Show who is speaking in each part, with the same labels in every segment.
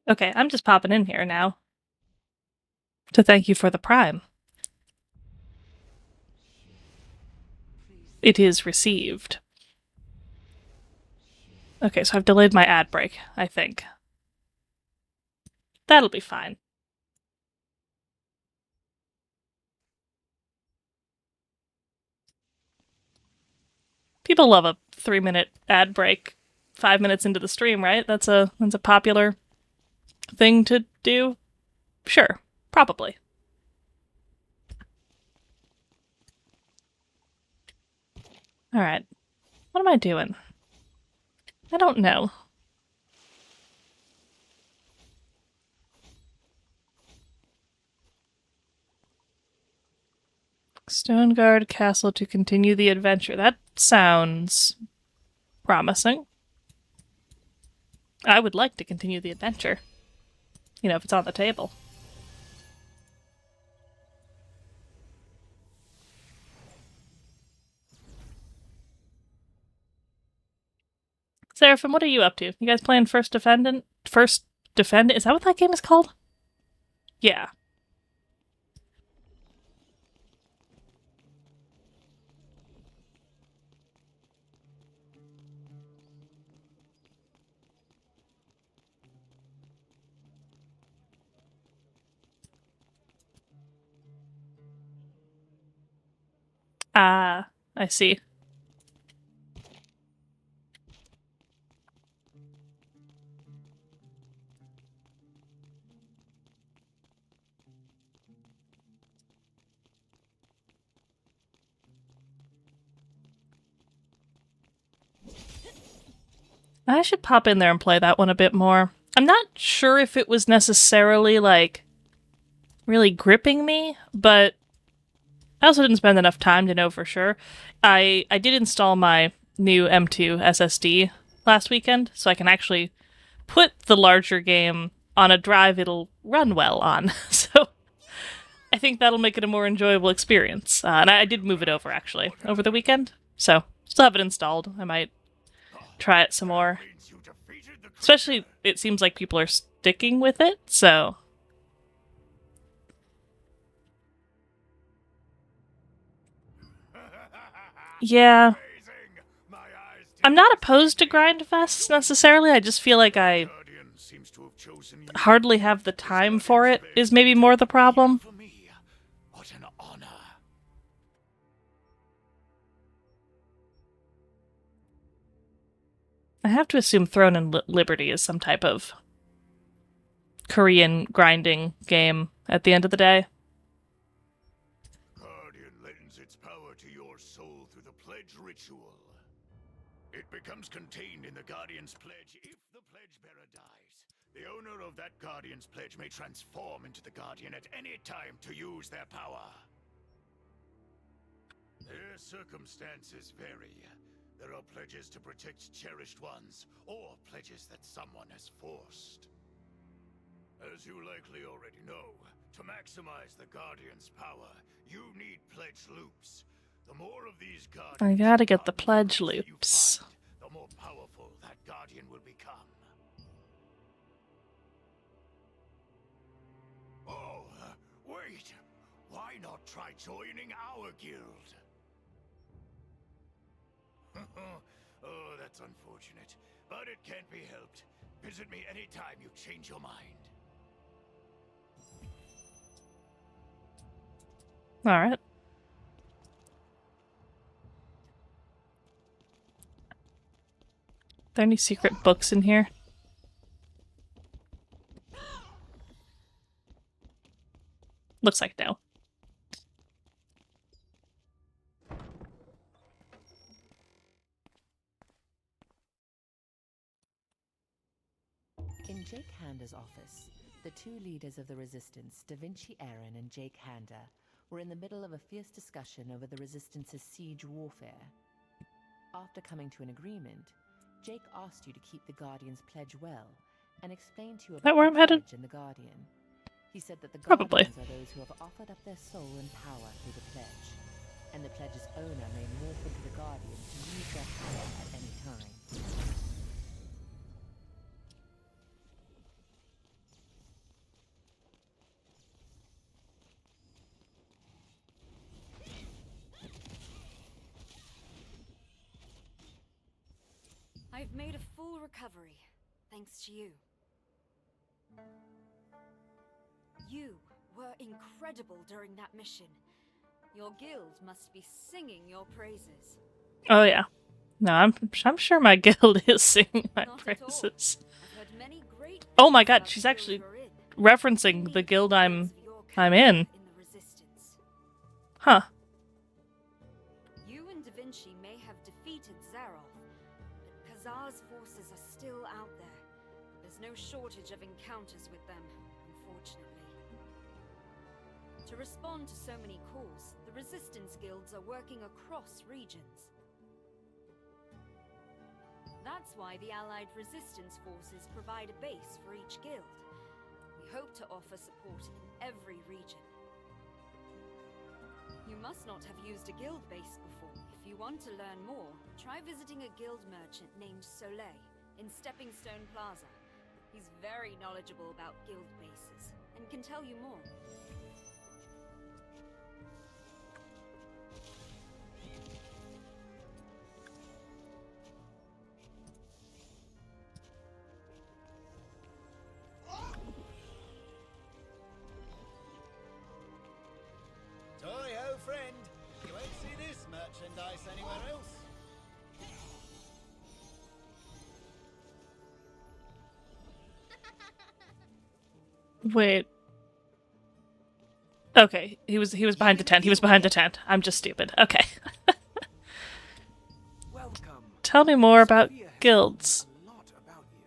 Speaker 1: Okay, I'm just popping in here now to thank you for the Prime. It is received. Okay, so I've delayed my ad break, I think. That'll be fine. People love a 3-minute ad break 5 minutes into the stream, right? That's a popular thing to do. Sure, probably. All right. What am I doing? I don't know. Stoneguard Castle to continue the adventure. That sounds promising. I would like to continue the adventure. You know, if it's on the table. Seraphim, what are you up to? You guys playing First Defendant? First Defendant? Is that what that game is called? Yeah. Ah, I see. I should pop in there and play that one a bit more. I'm not sure if it was necessarily, like, really gripping me, but I also didn't spend enough time to know for sure. I did install my new M2 SSD last weekend, so I can actually put the larger game on a drive it'll run well on. So I think that'll make it a more enjoyable experience. And I did move it over, actually, over the weekend. So still have it installed. I might try it some more. Especially, it seems like people are sticking with it, so... Yeah. I'm not opposed to grindfests, necessarily. I just feel like I hardly have the time for it, is maybe more the problem.
Speaker 2: What an honor.
Speaker 1: I have to assume Throne and Liberty is some type of Korean grinding game at the end of the day.
Speaker 2: Guardian lends its power to your soul through the pledge ritual. It becomes contained in the Guardian's pledge if the pledge bearer dies. The owner of that Guardian's pledge may transform into the Guardian at any time to use their power. Their circumstances vary. There are pledges to protect cherished ones, or pledges that someone has forced. As you likely already know, to maximize the Guardian's power, you need pledge loops. The more of these Guardians
Speaker 1: I gotta get the pledge loops.
Speaker 2: the more powerful that Guardian will become. Oh, wait! Why not try joining our guild? Oh, that's unfortunate, but it can't be helped. Visit me anytime you change your mind.
Speaker 1: Alright. Are there any secret books in here? Looks like no.
Speaker 3: In Jake Handa's office, the two leaders of the Resistance, Da Vinci Aaron and Jake Handa, were in the middle of a fierce discussion over the Resistance's siege warfare. After coming to an agreement, Jake asked you to keep the Guardian's pledge well and explained to you about
Speaker 1: That where I'm
Speaker 3: the
Speaker 1: headed?
Speaker 3: pledge and the Guardian. He said that the
Speaker 1: Probably.
Speaker 3: Guardians are those who have offered up their soul and power through the pledge, and the pledge's owner may morph into the Guardian to use their power at any time.
Speaker 4: I've made a full recovery, thanks to you. You were incredible during that mission. Your guild must be singing your praises.
Speaker 1: Oh yeah. No, I'm sure my guild is singing my
Speaker 4: Not at all.
Speaker 1: praises.
Speaker 4: I've heard many great
Speaker 1: Oh my
Speaker 4: things
Speaker 1: god,
Speaker 4: about
Speaker 1: she's
Speaker 4: the
Speaker 1: actually
Speaker 4: guild you're in.
Speaker 1: referencing
Speaker 4: We
Speaker 1: the
Speaker 4: need
Speaker 1: guild
Speaker 4: praise for your
Speaker 1: I'm
Speaker 4: character
Speaker 1: in.
Speaker 4: the Resistance.
Speaker 1: Huh.
Speaker 4: You and Da Vinci may have defeated Zaroff, but Khazar's forces are still out there. There's no shortage of encounters with them, unfortunately. To respond to so many calls, the Resistance guilds are working across regions. That's why the Allied Resistance forces provide a base for each guild. We hope to offer support in every region. You must not have used a guild base before. If you want to learn more, try visiting a guild merchant named Soleil in Stepping Stone Plaza. He's very knowledgeable about guild bases and can tell you more.
Speaker 2: Toy-ho, friend. You won't see this merchandise anywhere else.
Speaker 1: Wait. Okay, he was behind the tent. He was behind the tent. I'm just stupid. Okay.
Speaker 5: Welcome.
Speaker 1: Tell me more about
Speaker 5: Sophia has
Speaker 1: guilds.
Speaker 5: told me a lot about you.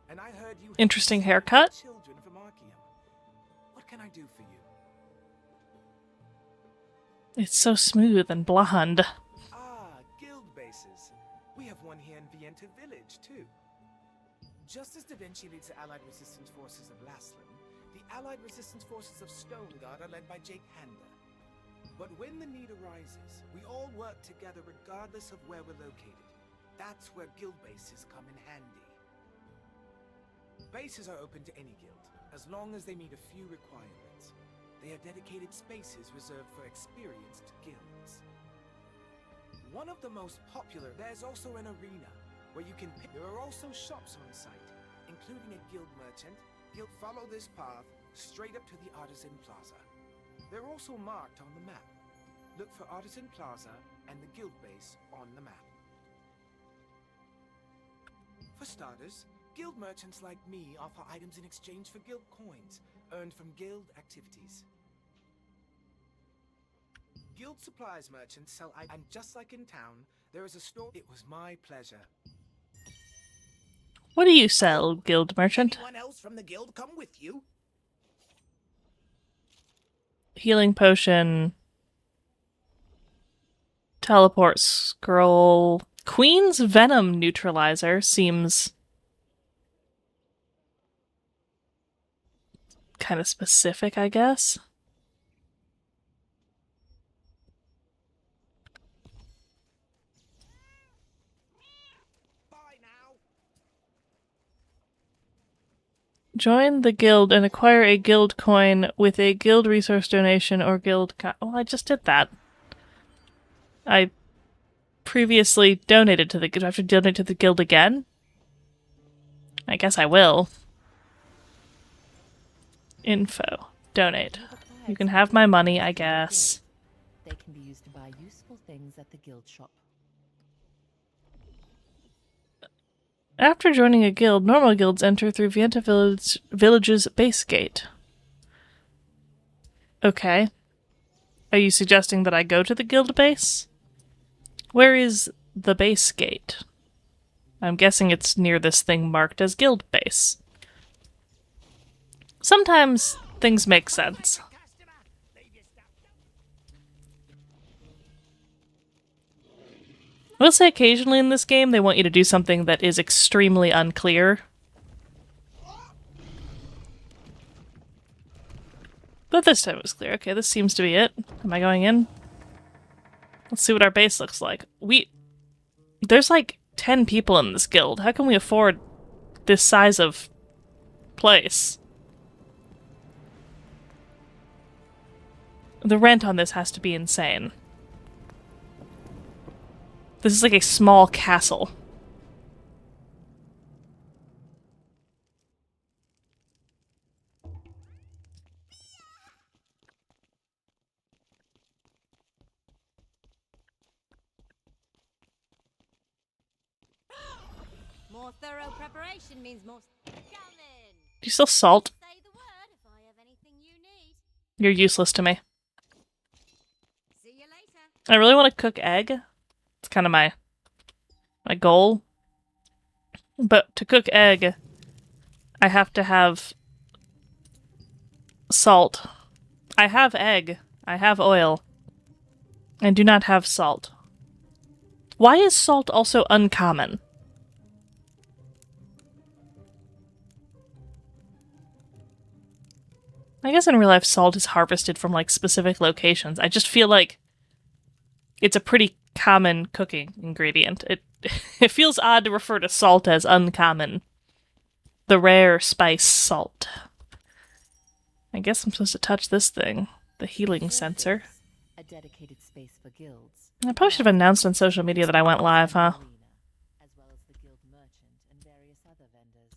Speaker 5: And I heard you have
Speaker 1: Interesting
Speaker 5: several
Speaker 1: haircut.
Speaker 5: children from Arceum. What can I do for you?
Speaker 1: It's so smooth and blonde.
Speaker 5: Ah, guild bases. We have one here in Vienta Village, too. Just as Da Vinci leads the Allied Resistance Forces of Laslan, the Allied Resistance Forces of Stoneguard are led by Jake Handa. But when the need arises, we all work together regardless of where we're located. That's where guild bases come in handy. Bases are open to any guild, as long as they meet a few requirements. They are dedicated spaces reserved for experienced guilds. One of the most popular, there's also an arena, where you can pick. There are also shops on site, including a guild merchant. You'll follow this path straight up to the Artisan Plaza. They're also marked on the map. Look for Artisan Plaza and the guild base on the map. For starters, guild merchants like me offer items in exchange for guild coins, earned from guild activities. Guild supplies merchants sell items, and just like in town, there is a store. It was my pleasure.
Speaker 1: What do you sell, guild merchant?
Speaker 6: Anyone else from the guild come with you?
Speaker 1: Healing potion. Teleport scroll. Queen's Venom Neutralizer seems kind of specific, I guess.
Speaker 6: Bye now.
Speaker 1: Join the guild and acquire a guild coin with a guild resource donation or guild well, I just did that. I previously donated to the guild. Do I have to donate to the guild again? I guess I will. Info. Donate. You can have my money, I guess.
Speaker 3: They can be used to buy useful things at the guild shop.
Speaker 1: After joining a guild, normal guilds enter through Vienta Village's base gate. Okay. Are you suggesting that I go to the guild base? Where is the base gate? I'm guessing it's near this thing marked as guild base. Sometimes things make sense. I will say occasionally in this game they want you to do something that is extremely unclear. But this time it was clear. Okay, this seems to be it. Am I going in? Let's see what our base looks like. There's like 10 people in this guild. How can we afford this size of place? The rent on this has to be insane. This is like a small castle.
Speaker 7: More thorough preparation means more. Come in.
Speaker 1: Do you still salt?
Speaker 7: Say the word if I have anything you need.
Speaker 1: You're useless to me.
Speaker 7: See you later.
Speaker 1: I really want to cook egg. It's kind of my goal. But to cook egg, I have to have salt. I have egg. I have oil. I do not have salt. Why is salt also uncommon? I guess in real life salt is harvested from like specific locations. I just feel like it's a pretty common cooking ingredient. It it feels odd to refer to salt as uncommon. The rare spice salt. I guess I'm supposed to touch this thing. The healing sensor.
Speaker 3: A dedicated space for guilds.
Speaker 1: I probably should have announced on social media that I went live, huh?
Speaker 3: As well as the guild merchant and various other vendors.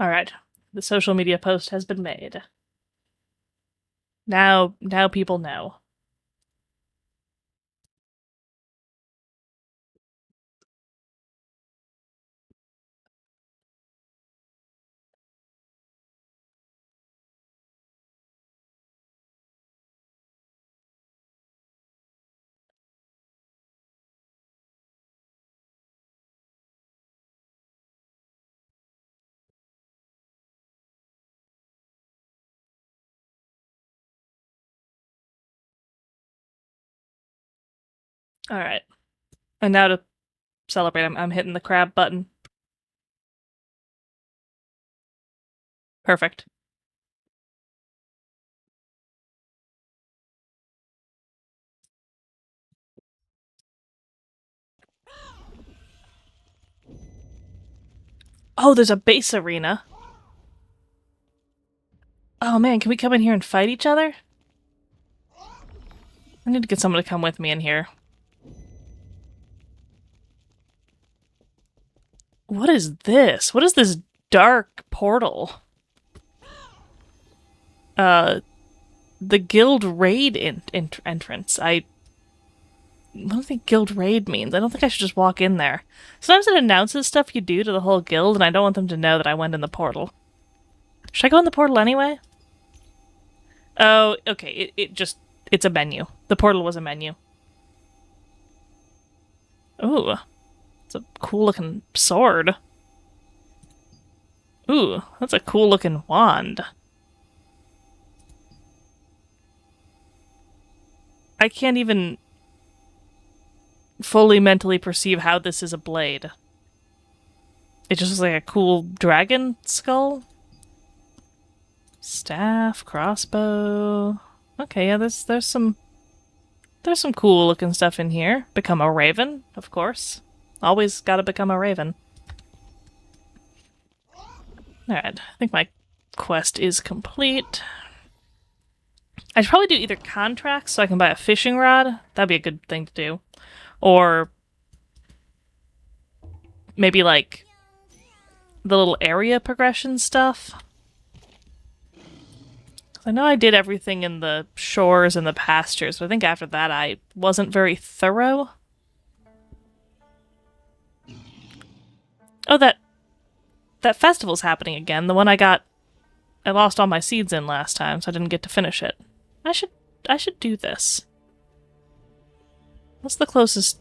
Speaker 1: Alright. The social media post has been made. Now people know. Alright. And now to celebrate, I'm hitting the crab button. Perfect. Oh, there's a base arena. Oh man, can we come in here and fight each other? I need to get someone to come with me in here. What is this? What is this dark portal? The guild raid entrance. What do you think guild raid means? I don't think I should just walk in there. Sometimes it announces stuff you do to the whole guild, and I don't want them to know that I went in the portal. Should I go in the portal anyway? Oh, okay. It's a menu. The portal was a menu. Ooh. It's a cool looking sword. Ooh, that's a cool looking wand. I can't even fully mentally perceive how this is a blade. It just looks like a cool dragon skull. Staff, crossbow. Okay, yeah, there's some cool looking stuff in here. Become a raven, of course. Always gotta become a raven. Alright, I think my quest is complete. I should probably do either contracts so I can buy a fishing rod. That'd be a good thing to do. Or maybe like the little area progression stuff. I know I did everything in the shores and the pastures, but I think after that I wasn't very thorough. Oh, that festival's happening again. The one I lost all my seeds in last time, so I didn't get to finish it. I should do this. What's the closest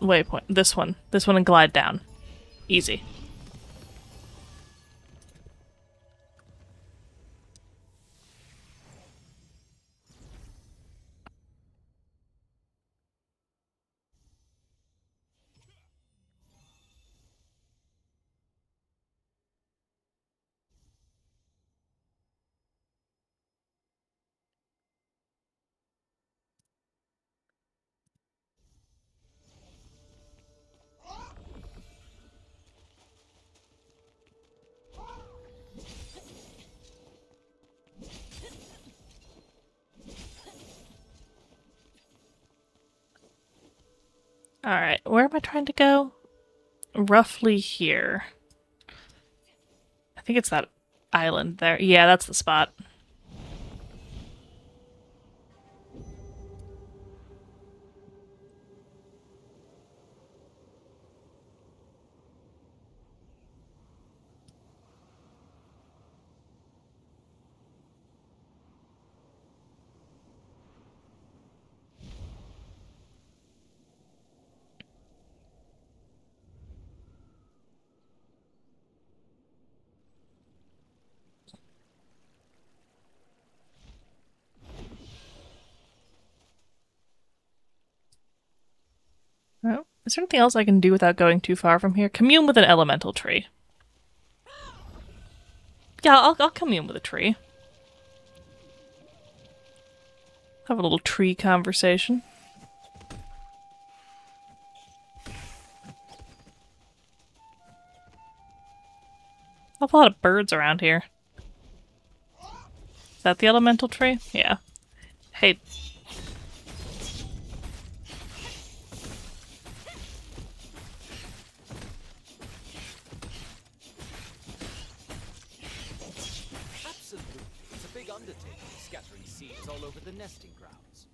Speaker 1: waypoint? This one. This one and glide down. Easy. Alright, where am I trying to go? Roughly here. I think it's that island there. Yeah, that's the spot. Oh, is there anything else I can do without going too far from here? Commune with an elemental tree. Yeah, I'll commune with a tree. Have a little tree conversation. I have a lot of birds around here. Is that the elemental tree? Yeah. Hey.
Speaker 8: Absolutely. It's a big undertaking, scattering seeds all over the nesting grounds.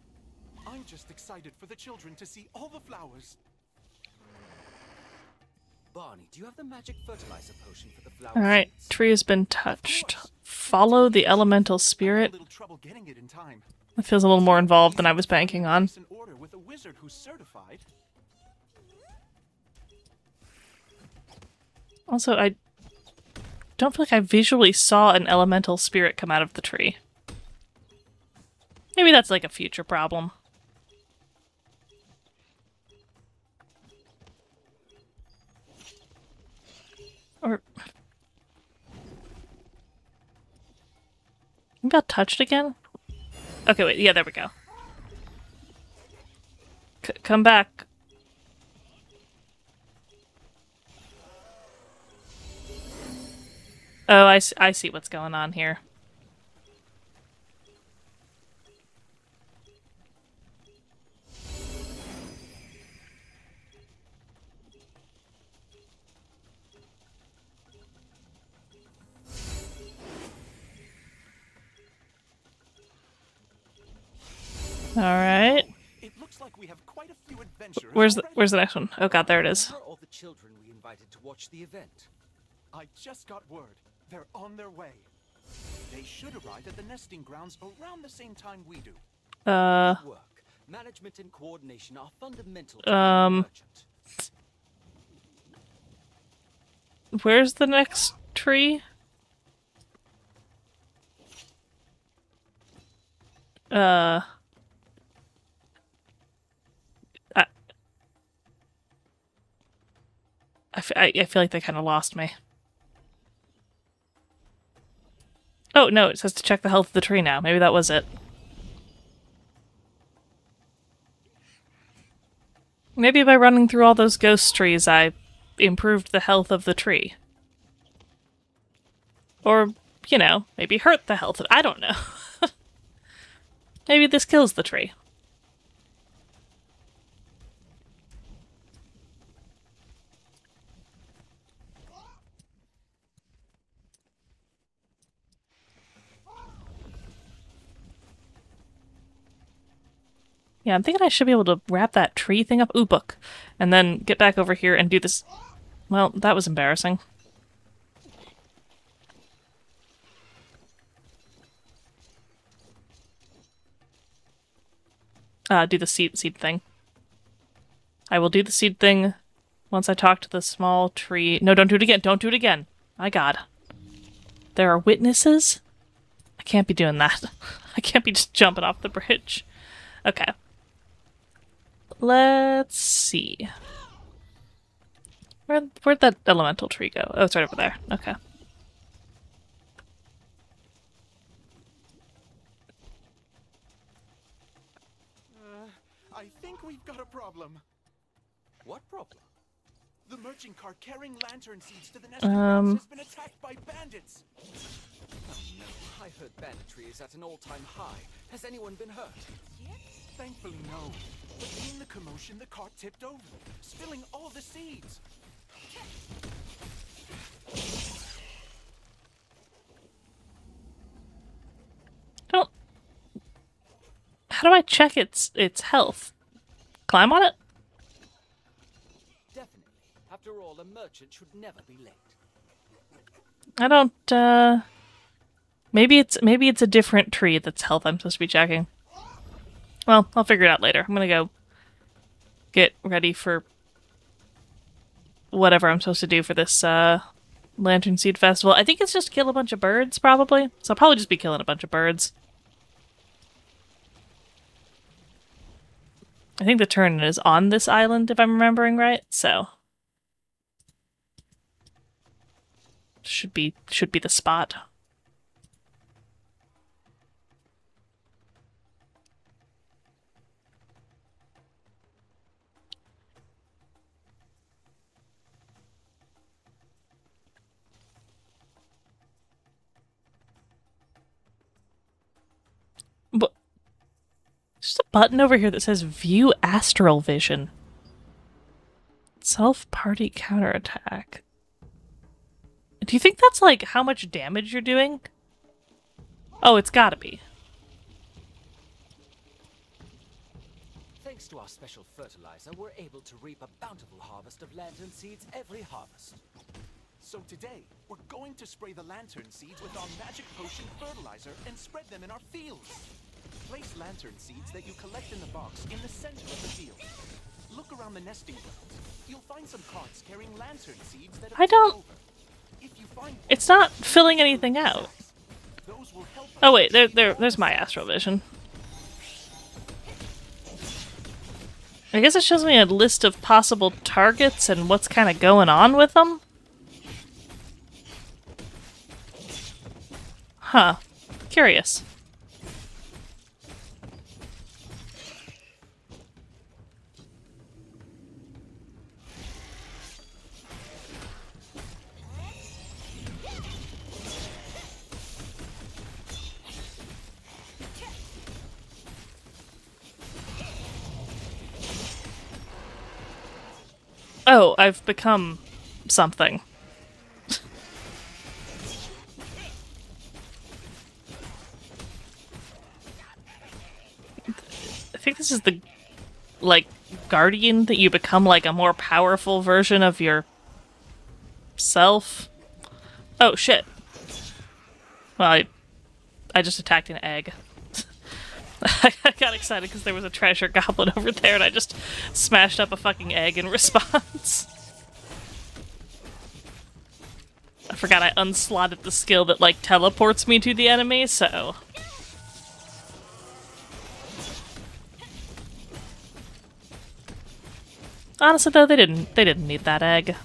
Speaker 9: I'm just excited for the children to see all the flowers.
Speaker 8: Barney, do you have the magic fertilizer potion for the flower
Speaker 1: Alright,
Speaker 8: seeds?
Speaker 1: tree has been touched. Follow the elemental
Speaker 9: I had a
Speaker 1: spirit.
Speaker 9: little trouble getting it in time.
Speaker 1: That feels a little more involved than I was banking on.
Speaker 9: An order with a wizard who's certified.
Speaker 1: Also, I don't feel like I visually saw an elemental spirit come out of the tree. Maybe that's like a future problem. Or maybe I got touched again? Okay, wait, yeah, there we go. Come back. Oh, I see what's going on here. Alright.
Speaker 9: It looks like we have quite a few adventurers.
Speaker 1: Where's
Speaker 9: already.
Speaker 1: the next one? Oh god, there it is.
Speaker 8: Where are all the children we invited to watch the event?
Speaker 9: I just got word. They're on their way. They should arrive at the nesting grounds around the same time we do.
Speaker 8: Good work. Management and coordination are fundamental to being a merchant.
Speaker 1: Where's the next tree? I feel like they kind of lost me. Oh, no, it says to check the health of the tree now. Maybe that was it. Maybe by running through all those ghost trees, I improved the health of the tree. Or, you know, maybe hurt the health of... I don't know. Maybe this kills the tree. Yeah, I'm thinking I should be able to wrap that tree thing up. Ooh, book. And then get back over here and do this... Well, that was embarrassing. Do the seed thing. I will do the seed thing once I talk to the small tree. No, don't do it again. Don't do it again. My god. There are witnesses? I can't be doing that. I can't be just jumping off the bridge. Okay. Let's see. Where'd that elemental tree go? Oh, it's right over there. Okay.
Speaker 9: I think we've got a problem.
Speaker 8: What problem?
Speaker 9: The merchant cart carrying lantern seeds to the nesting grounds has been attacked by bandits.
Speaker 8: Oh no, I heard banditry is at an all-time high. Has anyone been hurt?
Speaker 9: Thankfully, no. But in the commotion, the cart tipped over, spilling all the seeds.
Speaker 1: Don't. How do I check its health? Climb on it?
Speaker 8: Definitely. After all, a merchant should never be late.
Speaker 1: I don't. Maybe it's a different tree that's health I'm supposed to be checking. Well, I'll figure it out later. I'm gonna go get ready for whatever I'm supposed to do for this Lantern Seed Festival. I think it's just kill a bunch of birds, probably. So I'll probably just be killing a bunch of birds. I think the turn is on this island, if I'm remembering right, so should be the spot. But there's a button over here that says View Astral Vision. Self-party counterattack. Do you think that's like how much damage you're doing? Oh, it's gotta be.
Speaker 8: Thanks to our special fertilizer, we're able to reap a bountiful harvest of lantern seeds every harvest.
Speaker 9: So today, we're going to spray the lantern seeds with our magic potion fertilizer and spread them in our fields. Place lantern seeds that you collect in the box in the center of the field. Look around the nesting grounds. You'll find some carts carrying lantern seeds that have
Speaker 1: I don't...
Speaker 9: over. If you find
Speaker 1: It's not filling anything out.
Speaker 9: those will help us
Speaker 1: Oh wait,
Speaker 9: achieve
Speaker 1: there's my astral vision. I guess it shows me a list of possible targets and what's kind of going on with them. Huh. Curious. Oh, I've become something. I think this is the, like, guardian that you become, like, a more powerful version of your self. Oh, shit. Well, I just attacked an egg. I got excited because there was a treasure goblin over there and I just smashed up a fucking egg in response. I forgot I unslotted the skill that, like, teleports me to the enemy, so... Honestly, though, they didn't need that egg.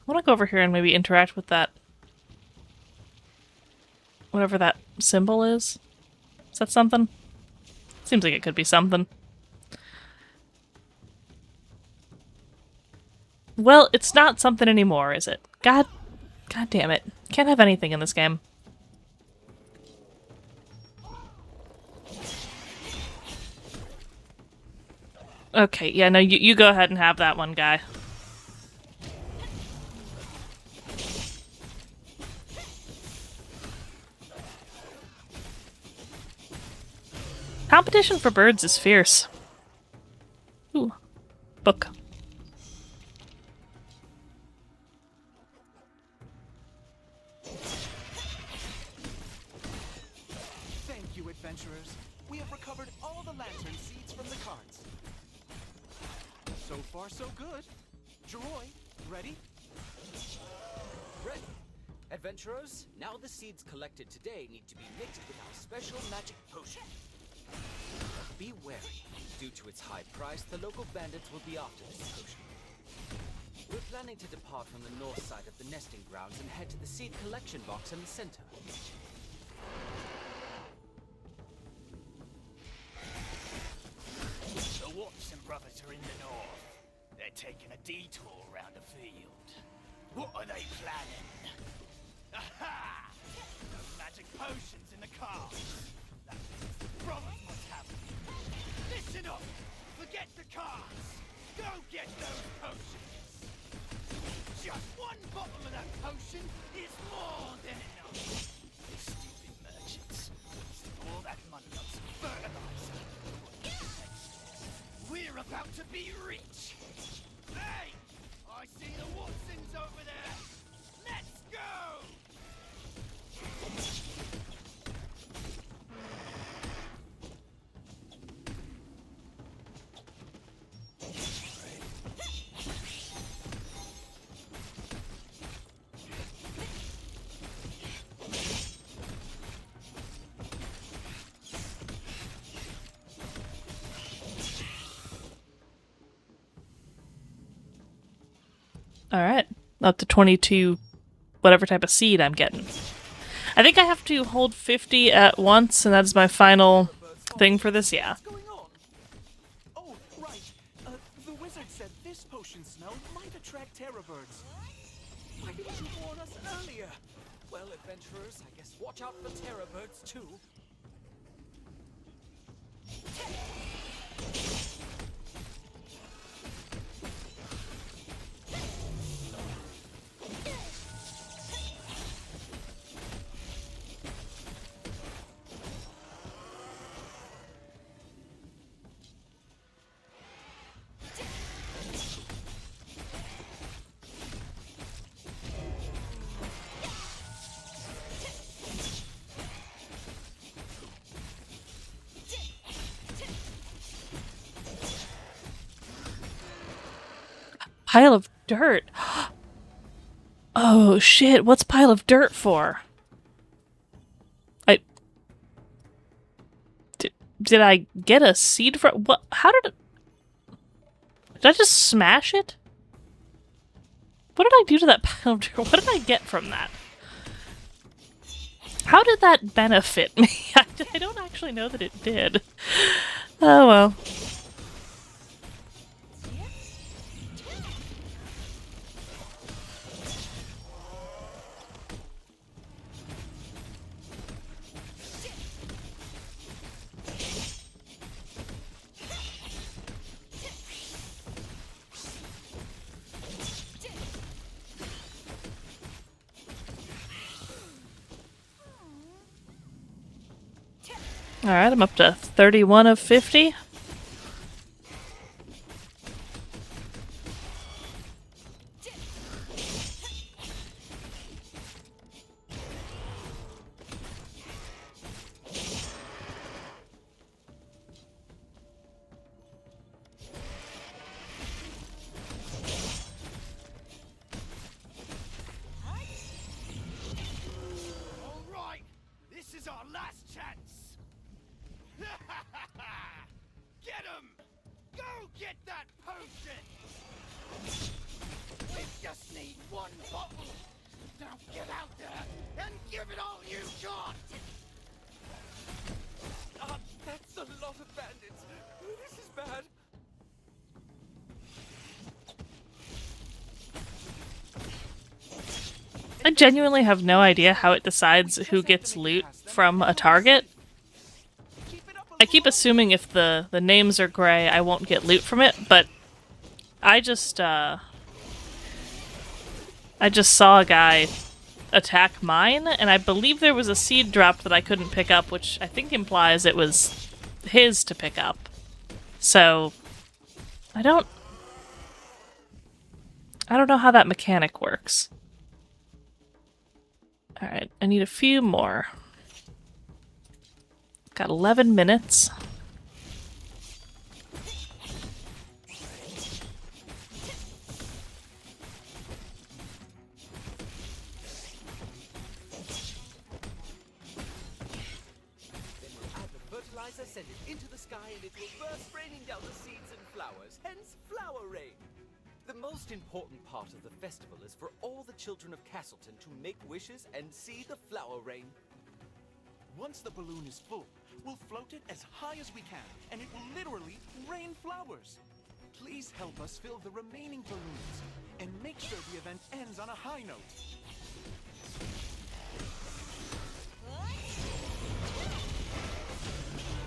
Speaker 1: I want to go over here and maybe interact with that... whatever that symbol is. Is that something? Seems like it could be something. Well, it's not something anymore, is it? God damn it. Can't have anything in this game. Okay, yeah, no, you go ahead and have that one, guy. Competition for birds is fierce. Ooh. Book.
Speaker 9: Thank you, adventurers. We have recovered all the lantern seeds from the carts. So far, so good. Jeroy, ready?
Speaker 8: Ready. Adventurers, now the seeds collected today need to be mixed with our special magic potion. But be wary. Due to its high price, the local bandits will be after this potion. We're planning to depart from the north side of the nesting grounds and head to the seed collection box in the center.
Speaker 10: The Watson brothers are in the north. They're taking a detour around the field. What are they planning? Aha! No magic potions in the cars. That means the brothers must have them. Listen up! Forget the cars! Go get those potions! Just one bottle of that potion is more than enough. These stupid merchants wasted all that money on some fertilizer. We're about to be rich! Hey! I see the Watsons over there! Let's go!
Speaker 1: Alright. Up to 22 whatever type of seed I'm getting. I think I have to hold 50 at once, and that is my final thing for this, yeah.
Speaker 9: What's going on? Oh, right. The wizard said this potion smell might attract terror birds. Why didn't you warn us earlier?
Speaker 8: Well, adventurers, I guess watch out for terror birds too.
Speaker 1: Pile of dirt. Oh shit, what's pile of dirt for? Did I get a seed for what? How did I just smash it? What did I do to that pile of dirt? What did I get from that? How did that benefit me? I don't actually know that it did. Oh well. Alright, I'm up to 31 of 50.
Speaker 10: All right, this is our last chance. Get him! Go get that potion! We just need one bottle. Now get out there and give it all you got!
Speaker 8: That's a lot of bandits. This is bad.
Speaker 1: I genuinely have no idea how it decides who gets loot from a target. I keep assuming if the names are gray, I won't get loot from it, but I just saw a guy attack mine, and I believe there was a seed dropped that I couldn't pick up, which I think implies it was his to pick up. So, I don't know how that mechanic works. Alright, I need a few more. Got 11 minutes.
Speaker 8: Then we'll add the fertilizer, send it into the sky, and it will burst raining down the seeds and flowers. Hence, flower rain. The most most important part of the festival is for all the children of Castleton to make wishes and see the flower rain.
Speaker 9: Once the balloon is full, we'll float it as high as we can, and it will literally rain flowers. Please help us fill the remaining balloons, and make sure the event ends on a high note.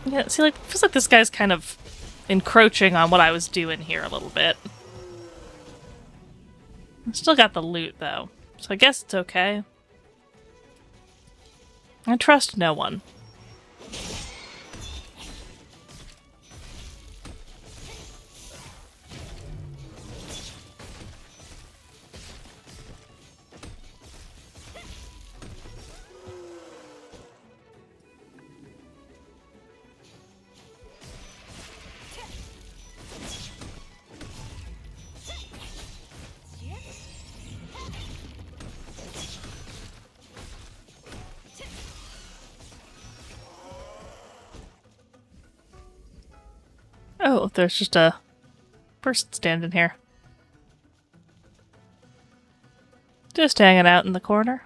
Speaker 1: Yeah, see, like, feels like this guy's kind of encroaching on what I was doing here a little bit. I still got the loot, though, so I guess it's okay. I trust no one. Oh, there's just a person standing here. Just hanging out in the corner.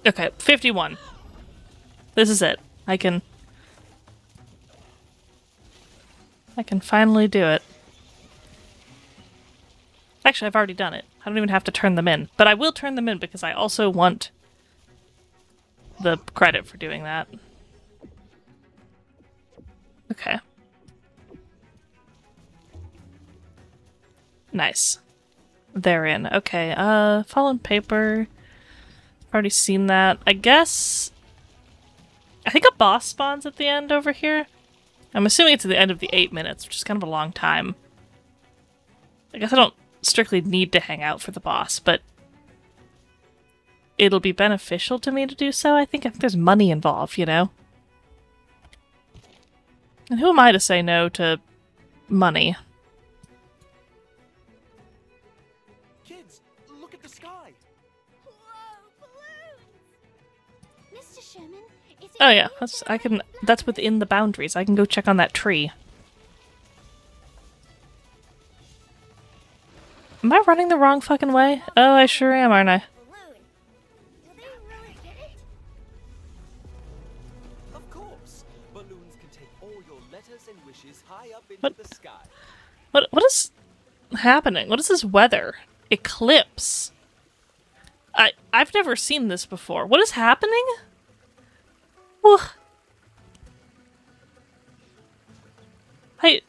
Speaker 1: Okay, 51. This is it. I can finally do it. Actually, I've already done it. I don't even have to turn them in. But I will turn them in because I also want the credit for doing that. Okay. Nice. They're in. Okay, fallen paper. Already seen that. I guess... I think a boss spawns at the end over here. I'm assuming it's at the end of the 8 minutes, which is kind of a long time. I guess I don't strictly need to hang out for the boss, but it'll be beneficial to me to do so. I think there's money involved, you know? And who am I to say no to money?
Speaker 9: Kids, look at the sky.
Speaker 7: Mr. Sherman, is it
Speaker 1: Oh yeah,
Speaker 7: you
Speaker 1: that's within the boundaries. I can go check on that tree. Am I running the wrong fucking way? Oh, I sure am, aren't I?
Speaker 7: balloon? Do they really get it?
Speaker 8: Of course, balloons can take all your letters and wishes high up into
Speaker 1: What?
Speaker 8: the sky.
Speaker 1: What is happening? What is this weather? Eclipse. I've never seen this before. What is happening? Ugh. I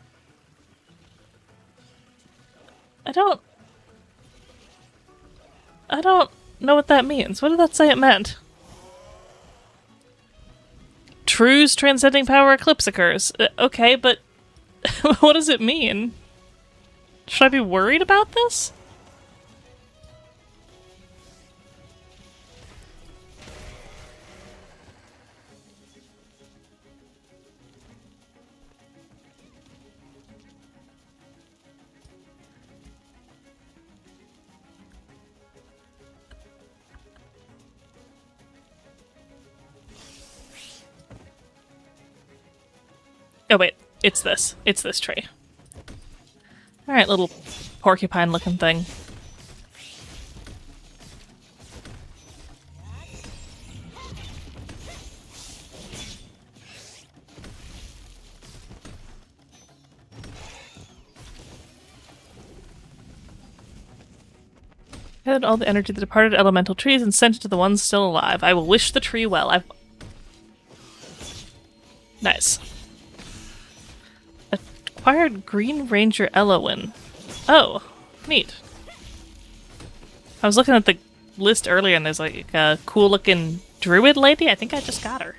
Speaker 1: don't know what that means. What did that say it meant? True's transcending power eclipse occurs. Okay, but what does it mean? Should I be worried about this? Oh wait, it's this. It's this tree. Alright, little porcupine looking thing. Gathered all the energy of the departed elemental trees and sent it to the ones still alive. I will wish the tree well. Nice. Acquired Green Ranger Elowin. Oh, neat. I was looking at the list earlier and there's like a cool looking druid lady. I think I just got her.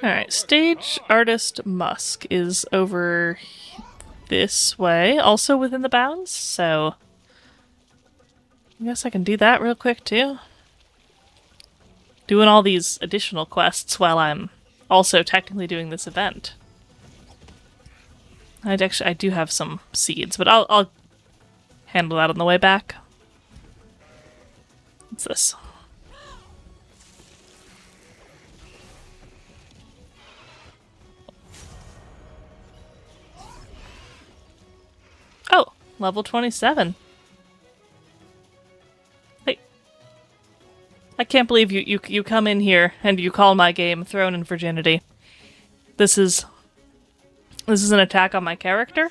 Speaker 1: Alright, Stage Artist Musk is over this way, also within the bounds, so I guess I can do that real quick too. Doing all these additional quests while I'm also technically doing this event. I do have some seeds, but I'll handle that on the way back. What's this? Oh, level 27. Hey. I can't believe you come in here and you call my game Throne and Virginity. This is an attack on my character?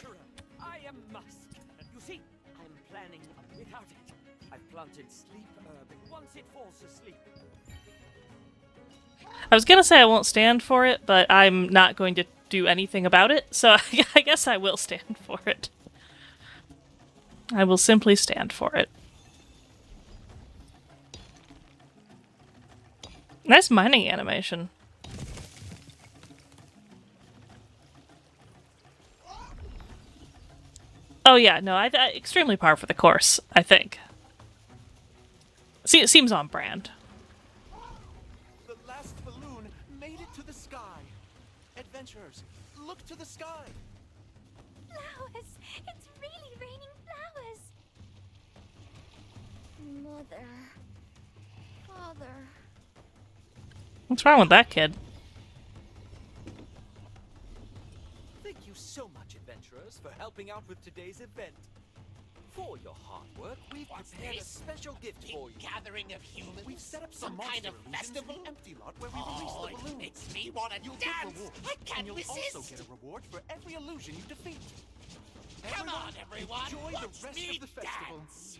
Speaker 8: I am Musk. You see, I'm planning without it. I've planted sleep herb once it falls asleep.
Speaker 1: I was gonna say I won't stand for it, but I'm not going to do anything about it, so I guess I will stand for it. I will simply stand for it. Nice mining animation. Oh yeah, no, I extremely par for the course, I think. See, it seems on brand.
Speaker 9: The last balloon made it to the sky. Adventurers, look to the sky.
Speaker 7: Flowers! It's really raining flowers! Mother. Father.
Speaker 1: What's wrong with that kid?
Speaker 8: Thank you so much, adventurers, for helping out with today's event. For your hard work, we've prepared a special gift for you.
Speaker 6: Gathering of humans?
Speaker 9: We've set up
Speaker 6: Some
Speaker 9: monster
Speaker 6: kind of
Speaker 9: illusions
Speaker 6: festival?
Speaker 9: in the empty lot where we release
Speaker 6: Oh,
Speaker 9: the
Speaker 6: it
Speaker 9: balloons.
Speaker 6: makes me want to
Speaker 9: You'll
Speaker 6: dance!
Speaker 9: get rewards,
Speaker 6: I
Speaker 9: and
Speaker 6: can't
Speaker 9: you'll
Speaker 6: resist!
Speaker 9: also get a reward for every illusion you defeat.
Speaker 6: Come on, everyone!
Speaker 9: Enjoy
Speaker 6: Watch
Speaker 9: the rest
Speaker 6: me
Speaker 9: of the festival.
Speaker 6: dance!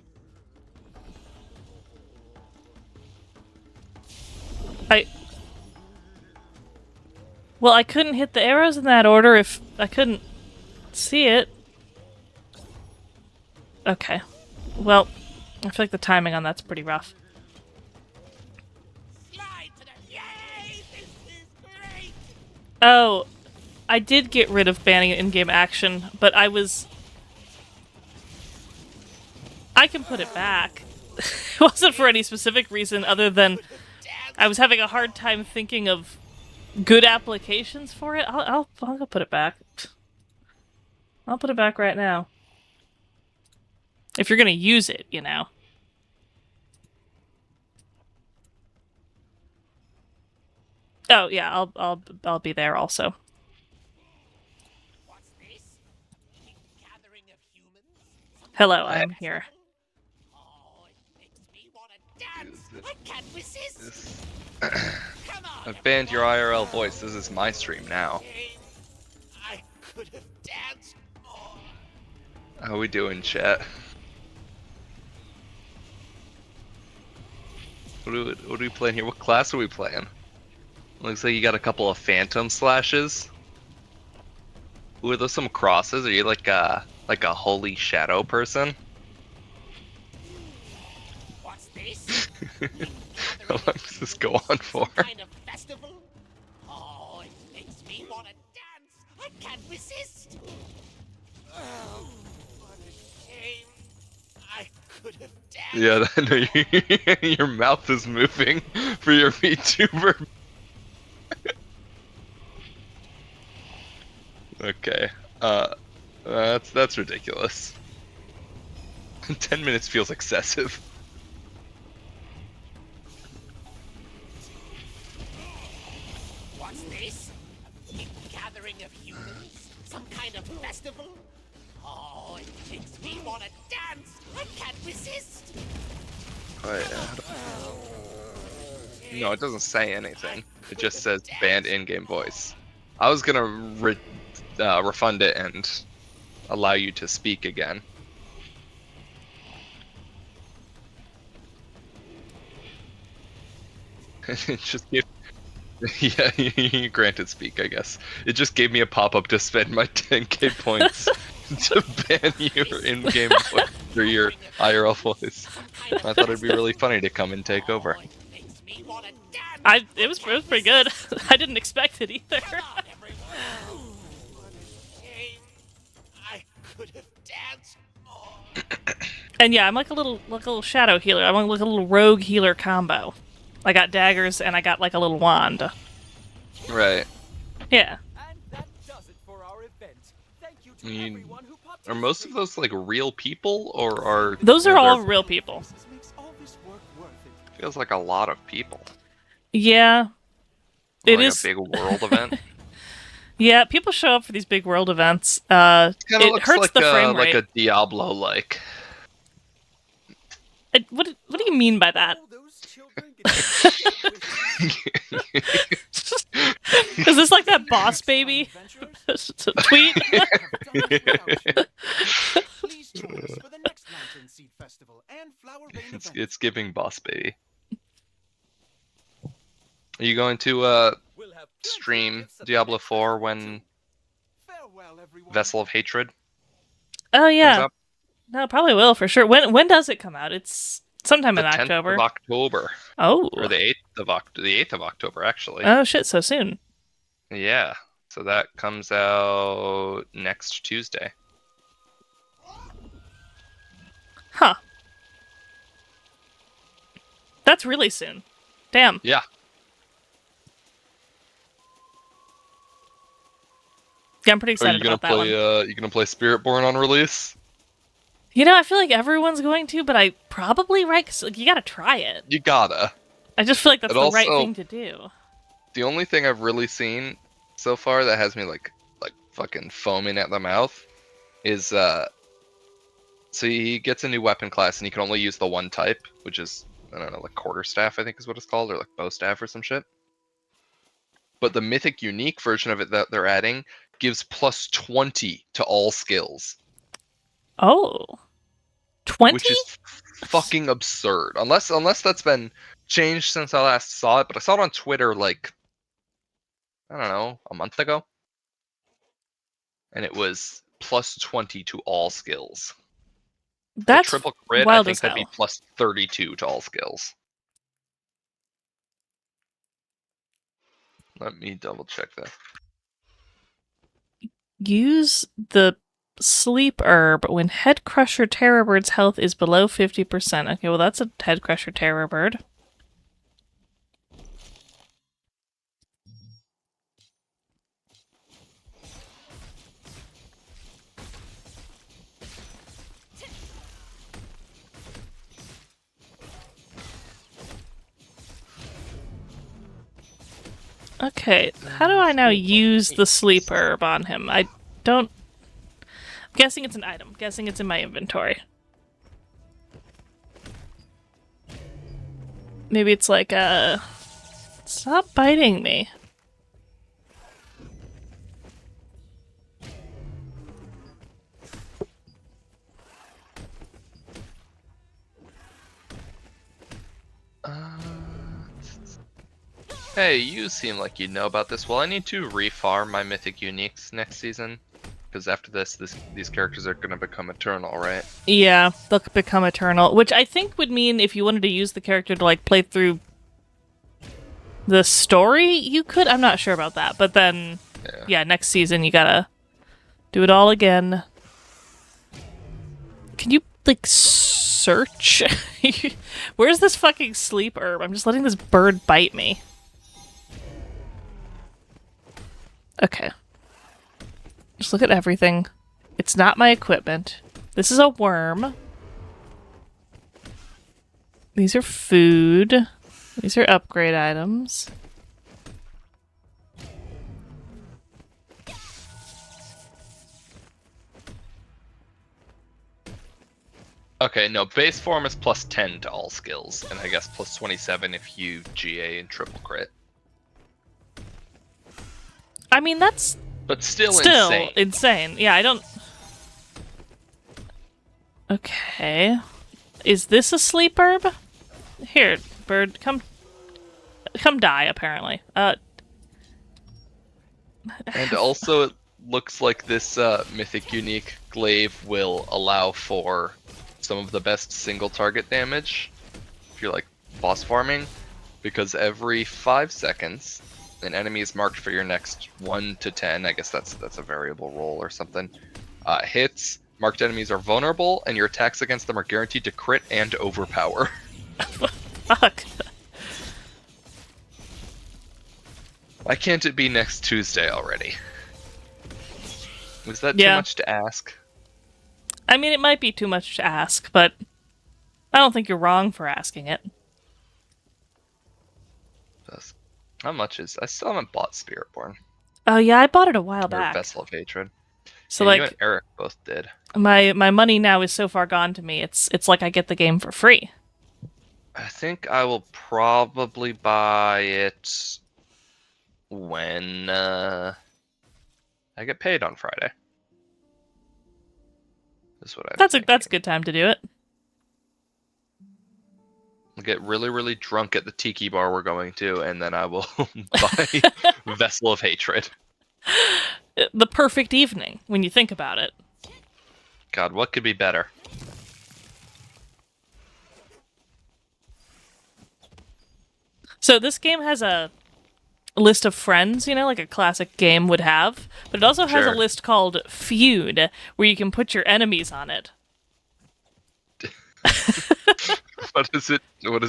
Speaker 1: Well, I couldn't hit the arrows in that order if I couldn't see it. Okay. Well, I feel like the timing on that's pretty rough.
Speaker 6: Slide to the... Yay! This is great!
Speaker 1: Oh, I did get rid of banning in-game action, but I can put it back. It wasn't for any specific reason other than I was having a hard time thinking of good applications for it. I'll put it back. I'll put it back right now. If you're gonna use it, you know. Oh yeah, I'll be there also.
Speaker 6: What's this? Gathering of humans?
Speaker 1: Hello, I'm here.
Speaker 6: Oh, it makes me want to dance! I can't resist! Come on,
Speaker 11: I've banned your
Speaker 6: everyone.
Speaker 11: IRL voice. This is my stream now.
Speaker 6: I could have danced more.
Speaker 11: How we doing, chat? What are we playing here? What class are we playing? Looks like you got a couple of phantom slashes. Ooh, are those some crosses? Are you like a holy shadow person?
Speaker 6: What's this?
Speaker 11: How long does this go on for?
Speaker 6: Some kind of festival? Oh, it makes me want to dance. I can't resist. have danced.
Speaker 11: Yeah, no, your mouth is moving for your VTuber. Okay. That's ridiculous. 10 minutes feels excessive.
Speaker 6: What's this? A big gathering of humans? Some kind of festival? Oh, it makes me want to dance. I can't resist.
Speaker 11: No, it doesn't say anything. It just says banned in-game voice. I was gonna refund it and allow you to speak again. It just gave, yeah, you granted speak, I guess. It just gave me a pop-up to spend my 10k points to ban your in-game voice or your IRL voice. I thought it'd be really funny to come and take over.
Speaker 1: It was pretty good. I didn't expect it either.
Speaker 6: I could have danced.
Speaker 1: And yeah, I'm like a little shadow healer. I'm like a little rogue healer combo. I got daggers and I got like a little wand.
Speaker 11: Right.
Speaker 1: Yeah.
Speaker 5: And that does it for our event. Thank you to
Speaker 11: I mean,
Speaker 5: everyone who
Speaker 11: are most of those like real people, or are
Speaker 1: Those are all
Speaker 11: there-
Speaker 1: real people.
Speaker 5: makes all this work worth it.
Speaker 11: Feels like a lot of people.
Speaker 1: Yeah. It
Speaker 11: Like
Speaker 1: is
Speaker 11: a big world event.
Speaker 1: Yeah, people show up for these big world events.
Speaker 11: Kind of
Speaker 1: It
Speaker 11: looks
Speaker 1: hurts
Speaker 11: like
Speaker 1: the frame
Speaker 11: like
Speaker 1: rate.
Speaker 11: a Diablo like.
Speaker 1: What do you mean by that? Is this like that boss baby tweet?
Speaker 5: Please join us for the next Lantern Seed Festival and Flower Rain event.
Speaker 11: It's giving boss baby. Are you going to stream Diablo 4 when
Speaker 5: Farewell, everyone.
Speaker 11: Vessel of Hatred
Speaker 1: Oh
Speaker 11: comes
Speaker 1: yeah.
Speaker 11: up?
Speaker 1: No, probably will for sure. When does it come out? It's sometime
Speaker 11: The
Speaker 1: in
Speaker 11: 10th
Speaker 1: October.
Speaker 11: of October.
Speaker 1: Oh.
Speaker 11: Or the 8th of October, actually.
Speaker 1: Oh shit, so soon.
Speaker 11: Yeah. So that comes out next Tuesday.
Speaker 1: Huh. That's really soon. Damn.
Speaker 11: Yeah.
Speaker 1: Yeah, I'm pretty
Speaker 11: Are
Speaker 1: excited
Speaker 11: you gonna
Speaker 1: about that one.
Speaker 11: play? You gonna play Spiritborn on release?
Speaker 1: You know, I feel like everyone's going to, but I probably right. 'Cause, like, you gotta try it.
Speaker 11: You gotta.
Speaker 1: I just feel like that's
Speaker 11: And
Speaker 1: the right
Speaker 11: also-
Speaker 1: thing to do.
Speaker 11: The only thing I've really seen so far that has me like fucking foaming at the mouth is so he gets a new weapon class and he can only use the one type, which is I don't know, like quarterstaff I think is what it's called, or like bow staff or some shit. But the mythic unique version of it that they're adding gives plus 20 to all skills.
Speaker 1: Oh. 20?
Speaker 11: Which is fucking absurd. Unless that's been changed since I last saw it, but I saw it on Twitter like I don't know, a month ago. And it was plus 20 to all skills.
Speaker 1: That's
Speaker 11: triple crit, I
Speaker 1: wild
Speaker 11: think
Speaker 1: as
Speaker 11: that'd be
Speaker 1: hell.
Speaker 11: plus 32 to all skills. Let me double check that.
Speaker 1: Use the sleep herb when Head Crusher Terror Bird's health is below 50%. Okay, well that's a Head Crusher Terror Bird. Okay, how do I now use the sleep herb on him? I don't... I'm guessing it's an item. Guessing it's in my inventory. Maybe it's like a... Stop biting me.
Speaker 11: Hey, you seem like you know about this. Well, I need to refarm my mythic uniques next season. Because after these characters are going to become eternal, right?
Speaker 1: Yeah, they'll become eternal, which I think would mean if you wanted to use the character to like play through the story, you could. I'm not sure about that, but then yeah, next season you gotta do it all again. Can you like, search? Where's this fucking sleep herb? I'm just letting this bird bite me. Okay. Just look at everything. It's not my equipment. This is a worm. These are food. These are upgrade items.
Speaker 11: Okay, no, base form is plus 10 to all skills, and I guess plus 27 if you GA and triple crit.
Speaker 1: I mean, that's
Speaker 11: But still
Speaker 1: insane. Yeah, I don't... Okay. Is this a sleep herb? Here, bird, come die, apparently.
Speaker 11: And also, it looks like this mythic unique glaive will allow for some of the best single target damage if you're like boss farming, because every 5 seconds an enemy is marked for your next 1 to 10, I guess that's a variable roll or something, hits. Marked enemies are vulnerable, and your attacks against them are guaranteed to crit and overpower.
Speaker 1: Fuck.
Speaker 11: Why can't it be next Tuesday already? Was that
Speaker 1: Yeah.
Speaker 11: too much to ask?
Speaker 1: I mean, it might be too much to ask, but I don't think you're wrong for asking it.
Speaker 11: How much is... I still haven't bought Spiritborn.
Speaker 1: Oh yeah, I bought it a while
Speaker 11: Or
Speaker 1: back.
Speaker 11: Vessel of Hatred.
Speaker 1: So
Speaker 11: yeah,
Speaker 1: like,
Speaker 11: you and Eric both did.
Speaker 1: my money now is so far gone to me. It's like I get the game for free.
Speaker 11: I think I will probably buy it when I get paid on Friday. That's what
Speaker 1: That's a good time to do it.
Speaker 11: I'll get really, really drunk at the tiki bar we're going to, and then I will buy Vessel of Hatred.
Speaker 1: The perfect evening when you think about it.
Speaker 11: God, what could be better?
Speaker 1: So this game has a list of friends, you know, like a classic game would have, but it also has a
Speaker 11: Sure.
Speaker 1: list called Feud, where you can put your enemies on it.
Speaker 11: What does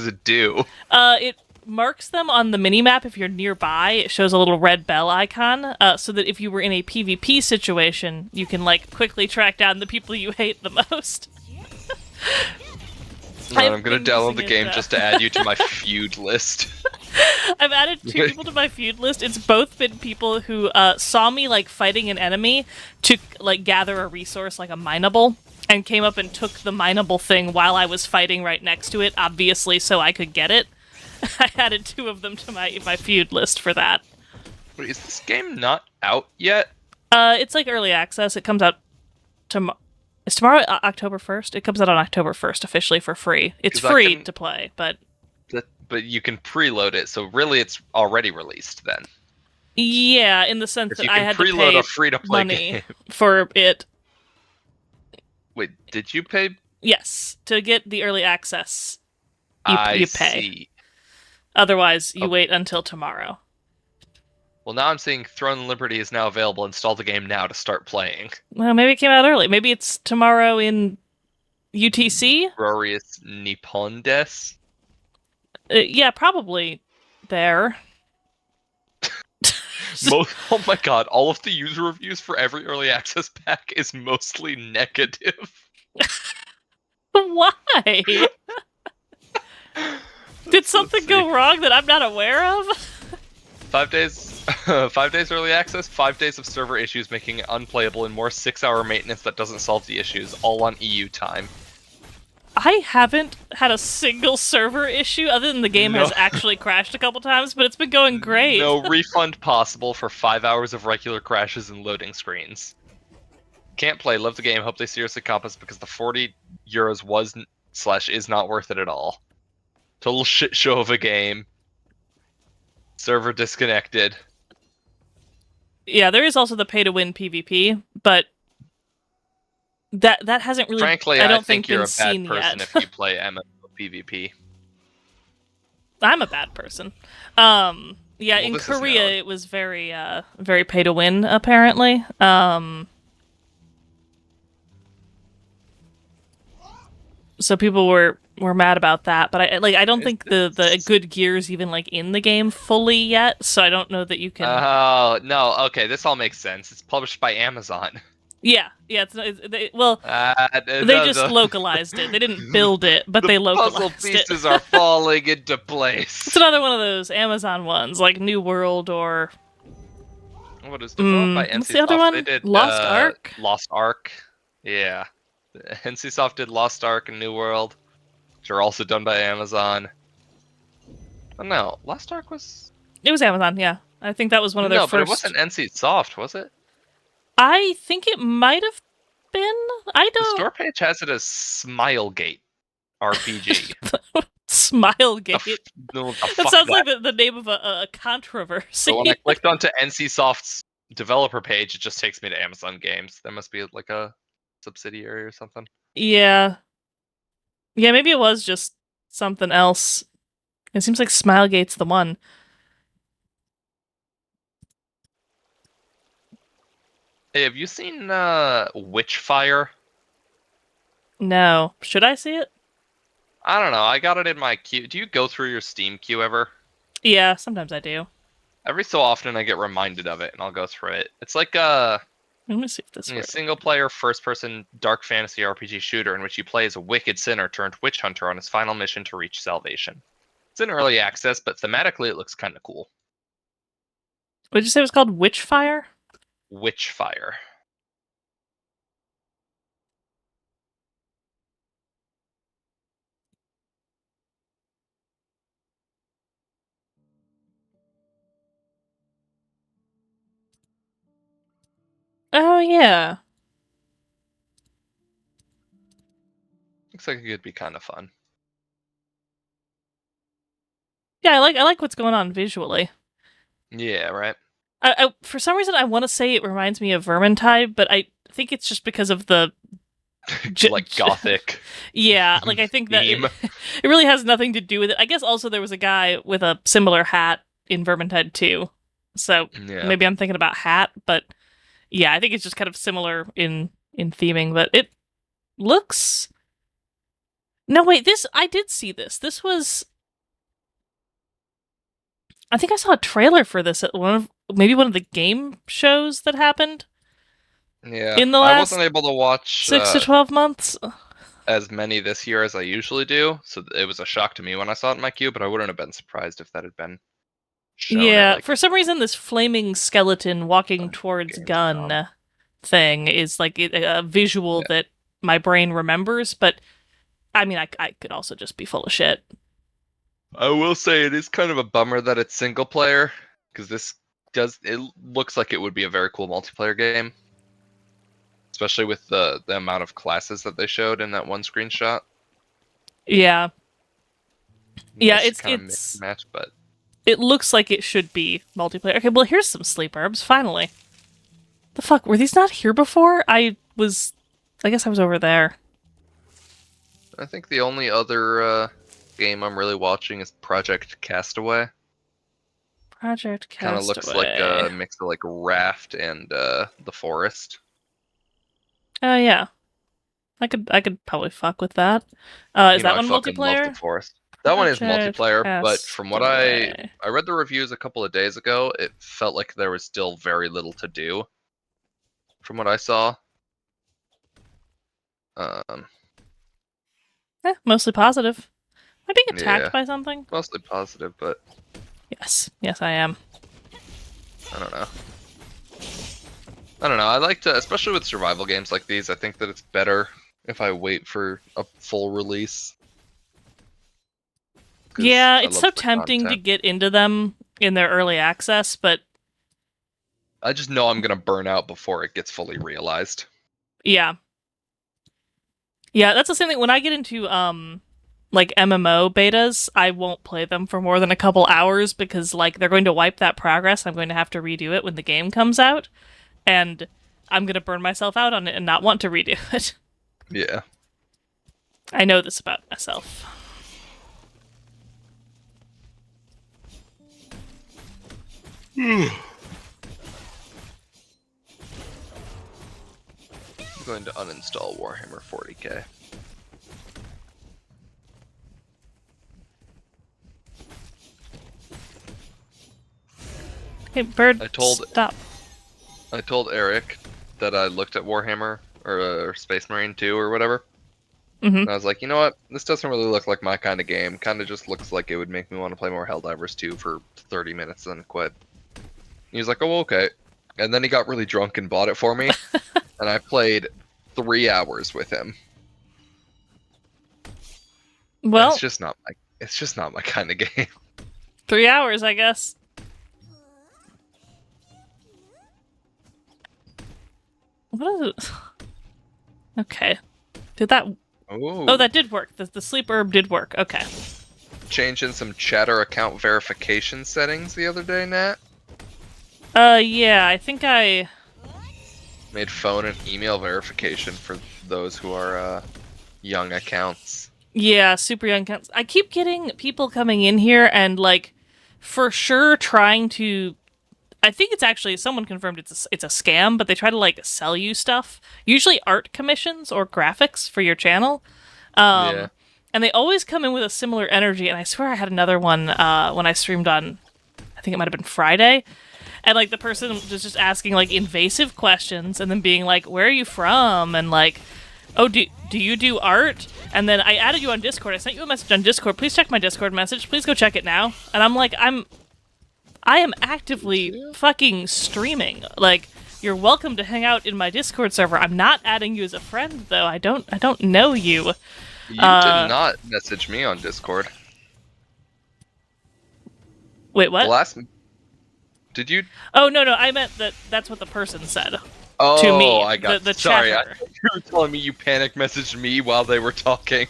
Speaker 11: it do?
Speaker 1: It marks them on the minimap if you're nearby. It shows a little red bell icon, so that if you were in a PvP situation, you can, like, quickly track down the people you hate the most.
Speaker 11: I'm gonna
Speaker 1: been
Speaker 11: download the
Speaker 1: using it,
Speaker 11: game just to add you to my feud list.
Speaker 1: I've added 2 people to my feud list. It's both been people who saw me, like, fighting an enemy to, like, gather a resource, like a mineable, and came up and took the mineable thing while I was fighting right next to it, obviously, so I could get it. I added 2 of them to my feud list for that.
Speaker 11: Wait, is this game not out yet?
Speaker 1: It's like early access. It comes out tomorrow. Is tomorrow October 1st? It comes out on October 1st officially for free. It's
Speaker 11: 'Cause I
Speaker 1: free
Speaker 11: can-
Speaker 1: to play, but
Speaker 11: But you can preload it, so really it's already released then.
Speaker 1: yeah, in the sense
Speaker 11: If
Speaker 1: that
Speaker 11: you
Speaker 1: I
Speaker 11: can
Speaker 1: had to
Speaker 11: preload
Speaker 1: pay
Speaker 11: a free-to-play
Speaker 1: money
Speaker 11: game.
Speaker 1: for it.
Speaker 11: Wait, did you pay?
Speaker 1: Yes, to get the early access,
Speaker 11: I
Speaker 1: you pay.
Speaker 11: see.
Speaker 1: Otherwise, you
Speaker 11: Oh.
Speaker 1: wait until tomorrow.
Speaker 11: Well, now I'm seeing Throne and Liberty is now available. Install the game now to start playing.
Speaker 1: Well, maybe it came out early. Maybe it's tomorrow in UTC?
Speaker 11: Glorious Nippon des.
Speaker 1: Yeah, probably there.
Speaker 11: Oh my god, all of the user reviews for every early access pack is mostly negative.
Speaker 1: Why? Did something go wrong that I'm not aware of?
Speaker 11: 5 days, 5 days early access, 5 days of server issues making it unplayable, and more 6-hour maintenance that doesn't solve the issues, all on EU time.
Speaker 1: I haven't had a single server issue, other than the game has actually crashed a couple times, but it's been going great.
Speaker 11: No refund possible for 5 hours of regular crashes and loading screens. Can't play, love the game, hope they seriously comp us because the €40 was/is not worth it at all. Total shit show of a game. Server disconnected.
Speaker 1: Yeah, there is also the pay-to-win PvP, but that hasn't really,
Speaker 11: Frankly,
Speaker 1: I don't
Speaker 11: think
Speaker 1: been
Speaker 11: you're a bad
Speaker 1: seen
Speaker 11: person
Speaker 1: yet.
Speaker 11: if you play MMO PvP.
Speaker 1: I'm a bad person. Yeah,
Speaker 11: Well,
Speaker 1: in
Speaker 11: this is
Speaker 1: Korea
Speaker 11: known.
Speaker 1: it was very very pay-to-win apparently. So people were mad about that, but I don't think the
Speaker 11: It's-
Speaker 1: good gear's even like in the game fully yet, so I don't know that you can.
Speaker 11: Oh no, okay, this all makes sense. It's published by Amazon.
Speaker 1: Yeah, well, they just
Speaker 11: The
Speaker 1: localized it. They didn't build it, but
Speaker 11: the
Speaker 1: they
Speaker 11: puzzle
Speaker 1: localized it.
Speaker 11: pieces are falling into
Speaker 1: It's
Speaker 11: place.
Speaker 1: another one of those Amazon ones, like New World or
Speaker 11: What is developed by
Speaker 1: what's the other
Speaker 11: NCSoft? They
Speaker 1: one?
Speaker 11: did
Speaker 1: Lost Ark.
Speaker 11: Lost Ark. Yeah. NCSoft did Lost Ark and New World, which are also done by Amazon. Oh no, Lost Ark was
Speaker 1: It was Amazon, yeah. I think that was one of their
Speaker 11: no, but it
Speaker 1: first.
Speaker 11: wasn't NCSoft, was it?
Speaker 1: I think it might have been. I
Speaker 11: The
Speaker 1: don't.
Speaker 11: store page has it as Smilegate RPG.
Speaker 1: Smilegate.
Speaker 11: No, the
Speaker 1: That
Speaker 11: fuck
Speaker 1: sounds
Speaker 11: that.
Speaker 1: like the name of a controversy.
Speaker 11: But when I clicked onto NCSoft's developer page, it just takes me to Amazon Games. There must be like a subsidiary or something.
Speaker 1: Yeah. Yeah, maybe it was just something else. It seems like Smilegate's the one.
Speaker 11: Hey, have you seen Witchfire?
Speaker 1: No. Should I see it?
Speaker 11: I don't know. I got it in my queue. Do you go through your Steam queue ever?
Speaker 1: Yeah, sometimes I do.
Speaker 11: Every so often, I get reminded of it, and I'll go through it. It's like
Speaker 1: Let me see if this
Speaker 11: a
Speaker 1: works.
Speaker 11: single-player, first-person dark fantasy RPG shooter in which you play as a wicked sinner turned witch hunter on his final mission to reach salvation. It's in early access, but thematically, it looks kind of cool.
Speaker 1: What did you say it was called? Witchfire?
Speaker 11: Witchfire.
Speaker 1: Oh yeah.
Speaker 11: Looks like it could be kind of fun.
Speaker 1: Yeah, I like what's going on visually.
Speaker 11: Yeah, right.
Speaker 1: For some reason, I want to say it reminds me of Vermintide, but I think it's just because of the
Speaker 11: Like gothic.
Speaker 1: Yeah, like I think that
Speaker 11: theme.
Speaker 1: it really has nothing to do with it. I guess also there was a guy with a similar hat in Vermintide 2. So
Speaker 11: Yeah.
Speaker 1: maybe I'm thinking about hat, but yeah, I think it's just kind of similar in theming, but it looks. No, wait, I did see this. This was. I think I saw a trailer for this at maybe one of the game shows that happened
Speaker 11: Yeah.
Speaker 1: in the
Speaker 11: I
Speaker 1: last
Speaker 11: wasn't able to watch
Speaker 1: 6 to 12 months.
Speaker 11: as many this year as I usually do, so it was a shock to me when I saw it in my queue, but I wouldn't have been surprised if that had been shown.
Speaker 1: Yeah,
Speaker 11: at, like,
Speaker 1: for some reason, this flaming skeleton walking towards
Speaker 11: Gamescom.
Speaker 1: gun thing is like a visual that my brain remembers, but I mean, I could also just be full of shit.
Speaker 11: I will say it is kind of a bummer that it's single player, because it looks like it would be a very cool multiplayer game, especially with the amount of classes that they showed in that one screenshot.
Speaker 1: Yeah, yeah, it's
Speaker 11: kind of match, but
Speaker 1: it looks like it should be multiplayer. Okay, well, here's some sleep herbs. Finally, the fuck were these not here before? I guess I was over there.
Speaker 11: I think the only other game I'm really watching is Project Castaway.
Speaker 1: Project Castaway
Speaker 11: Kind of looks like a mix of like Raft and The Forest.
Speaker 1: Oh yeah, I could probably fuck with that. Is that one
Speaker 11: I fucking love
Speaker 1: multiplayer?
Speaker 11: The Forest. That one is
Speaker 1: Project
Speaker 11: multiplayer, but from what
Speaker 1: Castaway.
Speaker 11: I read the reviews a couple of days ago, it felt like there was still very little to do. From what I saw.
Speaker 1: Mostly positive. Am I being attacked
Speaker 11: Yeah.
Speaker 1: by something?
Speaker 11: Mostly positive, but
Speaker 1: Yes, I am.
Speaker 11: I don't know. I like to, especially with survival games like these, I think that it's better if I wait for a full release.
Speaker 1: Yeah, it's so tempting to get into them in their early access, but
Speaker 11: I just know I'm gonna burn out before it gets fully realized.
Speaker 1: yeah. Yeah, that's the same thing. When I get into like MMO betas, I won't play them for more than a couple hours because like they're going to wipe that progress. I'm going to have to redo it when the game comes out, and I'm gonna burn myself out on it and not want to redo it.
Speaker 11: Yeah.
Speaker 1: I know this about myself.
Speaker 11: I'm going to uninstall Warhammer 40k.
Speaker 1: Hey, bird,
Speaker 11: I told
Speaker 1: stop.
Speaker 11: Eric that I looked at Warhammer or Space Marine 2 or whatever.
Speaker 1: Mm-hmm.
Speaker 11: And I was like, you know what? This doesn't really look like my kind of game. Kind of just looks like it would make me want to play more Helldivers 2 for 30 minutes and then quit. He was like, oh, okay. And then he got really drunk and bought it for me. And I played 3 hours with him.
Speaker 1: Well,
Speaker 11: It's just not my kind of game.
Speaker 1: 3 hours, I guess. What is it? Okay. Did that...
Speaker 11: Ooh.
Speaker 1: Oh, that did work. The sleep herb did work. Okay.
Speaker 11: Changing some chatter account verification settings the other day, Nat.
Speaker 1: Yeah, I think I...
Speaker 11: Made phone and email verification for those who are, young accounts.
Speaker 1: Yeah, super young accounts. I keep getting people coming in here and, like, for sure trying to... I think it's actually, someone confirmed it's a scam, but they try to, like, sell you stuff. Usually art commissions or graphics for your channel.
Speaker 11: Yeah.
Speaker 1: And they always come in with a similar energy, and I swear I had another one when I streamed on, I think it might have been Friday, and, like, the person was just asking, like, invasive questions, and then being like, where are you from? And, like, oh, do you do art? And then I added you on Discord. I sent you a message on Discord. Please check my Discord message. Please go check it now. And I'm like, I am actively fucking streaming. Like, you're welcome to hang out in my Discord server. I'm not adding you as a friend, though. I don't know you.
Speaker 11: You did not message me on Discord.
Speaker 1: Wait, what?
Speaker 11: Did you?
Speaker 1: Oh, no, I meant that's what the person said.
Speaker 11: Oh,
Speaker 1: to me.
Speaker 11: I got.
Speaker 1: The
Speaker 11: sorry,
Speaker 1: chatter.
Speaker 11: you were telling me you panic messaged me while they were talking.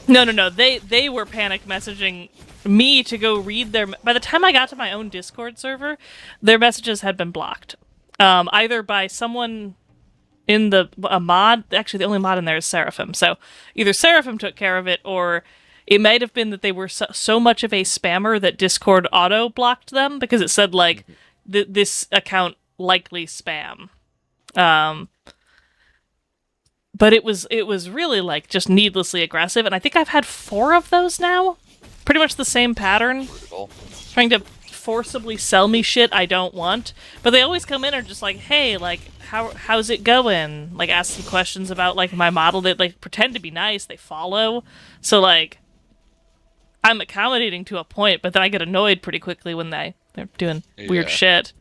Speaker 1: No. They were panic messaging me to go read their... By the time I got to my own Discord server, their messages had been blocked. Either by someone in a mod... Actually, the only mod in there is Seraphim. So either Seraphim took care of it, or it might have been that they were so much of a spammer that Discord auto-blocked them, because it said, like, this account likely spam. But it was really, like, just needlessly aggressive, and I think I've had 4 of those now. Pretty much the same pattern.
Speaker 11: Brutal.
Speaker 1: Trying to forcibly sell me shit I don't want. But they always come in and are just like, hey, like, how's it going? Like, ask some questions about, like, my model. They, like, pretend to be nice. They follow. So, like, I'm accommodating to a point, but then I get annoyed pretty quickly when they're doing weird shit.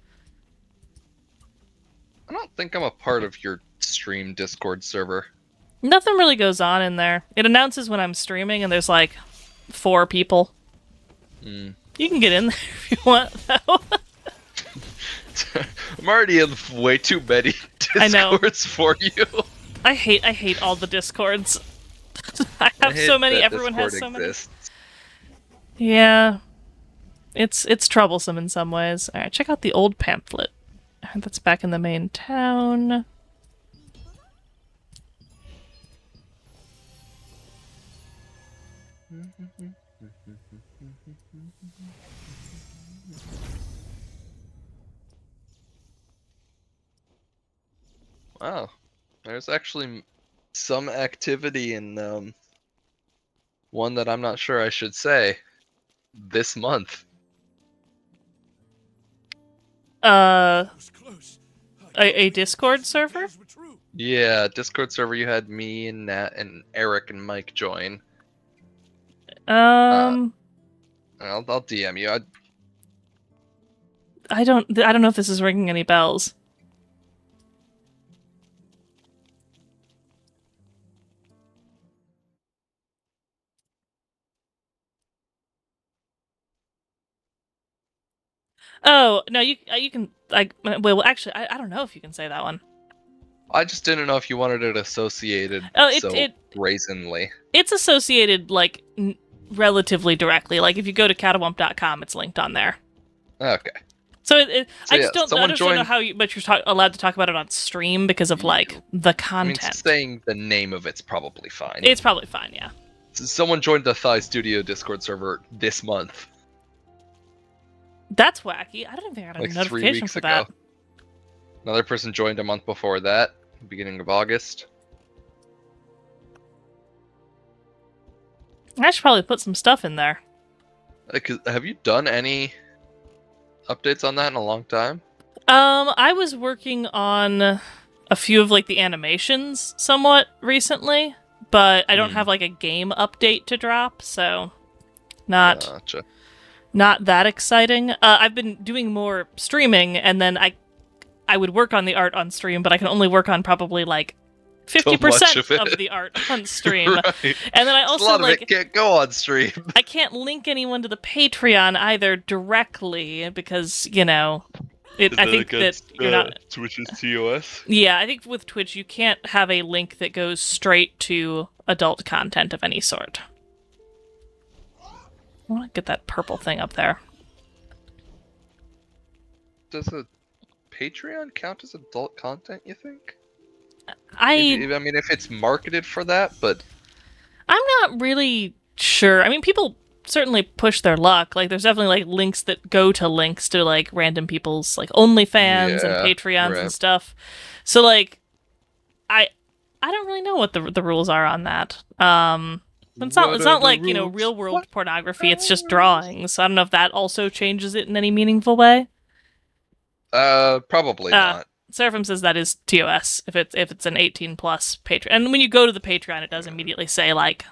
Speaker 11: I don't think I'm a part of your stream Discord server.
Speaker 1: Nothing really goes on in there. It announces when I'm streaming, and there's, like, 4 people. You can get in there if you want, though.
Speaker 11: I'm already in way too many Discords for you.
Speaker 1: I hate all the Discords. I have so many. Everyone
Speaker 11: Discord
Speaker 1: has so
Speaker 11: exists.
Speaker 1: many. Yeah, it's troublesome in some ways. All right, check out the old pamphlet. That's back in the main town.
Speaker 11: Wow, there's actually some activity in one that I'm not sure I should say this month.
Speaker 1: A Discord server?
Speaker 11: Yeah, Discord server. You had me and Nat and Eric and Mike join. I'll DM you.
Speaker 1: I don't know if this is ringing any bells. Oh no, you can well actually I don't know if you can say that one.
Speaker 11: I just didn't know if you wanted it associated brazenly.
Speaker 1: It's associated like relatively directly. Like if you go to catawump.com, it's linked on there.
Speaker 11: Okay.
Speaker 1: So I just don't
Speaker 11: don't
Speaker 1: know how but you're allowed to talk about it on stream because of like the content.
Speaker 11: I mean, saying the name of it's probably fine.
Speaker 1: It's probably fine, yeah.
Speaker 11: Someone joined the Thigh Studio Discord server this month.
Speaker 1: That's wacky. I don't think I got a
Speaker 11: like
Speaker 1: notification
Speaker 11: 3 weeks
Speaker 1: for
Speaker 11: ago.
Speaker 1: that.
Speaker 11: Another person joined a month before that, beginning of August.
Speaker 1: I should probably put some stuff in there.
Speaker 11: Have you done any updates on that in a long time.
Speaker 1: I was working on a few of like the animations somewhat recently, but I don't have like a game update to drop, so not
Speaker 11: Gotcha.
Speaker 1: not that exciting. I've been doing more streaming, and then I would work on the art on stream, but I can only work on probably like 50% of the art on stream.
Speaker 11: Right.
Speaker 1: And then I also
Speaker 11: a lot
Speaker 1: like
Speaker 11: of it can't go on stream.
Speaker 1: I can't link anyone to the Patreon either directly because, you know, I think that you're not
Speaker 11: Twitch's TOS.
Speaker 1: Yeah, I think with Twitch you can't have a link that goes straight to adult content of any sort. I want to get that purple thing up there.
Speaker 11: Does a Patreon count as adult content, you think?
Speaker 1: I
Speaker 11: mean, if it's marketed for that, but
Speaker 1: I'm not really sure. I mean, people certainly push their luck. Like, there's definitely like links that go to links to like random people's like OnlyFans and Patreons and stuff. So like, I don't really know what the rules are on that. It's not like rules? You know, real world pornography. It's just drawings. So I don't know if that also changes it in any meaningful way.
Speaker 11: Probably not.
Speaker 1: Seraphim says that is TOS if it's an 18 plus Patreon. And when you go to the Patreon, it does immediately say like,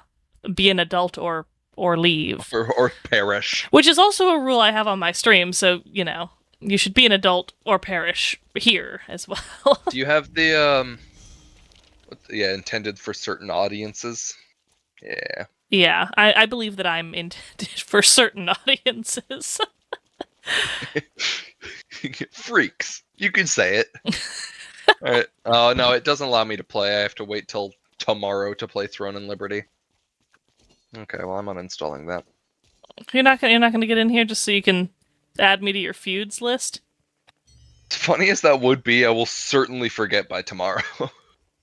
Speaker 1: be an adult or leave
Speaker 11: or perish,
Speaker 1: which is also a rule I have on my stream. So you know, you should be an adult or perish here as well.
Speaker 11: Do you have the intended for certain audiences?
Speaker 1: Yeah, I believe that I'm intended for certain audiences.
Speaker 11: Freaks. You can say it. Alright. Oh no, it doesn't allow me to play. I have to wait till tomorrow to play Throne and Liberty. Okay, well I'm uninstalling that.
Speaker 1: You're not gonna get in here just so you can add me to your feuds list?
Speaker 11: As funny as that would be, I will certainly forget by tomorrow.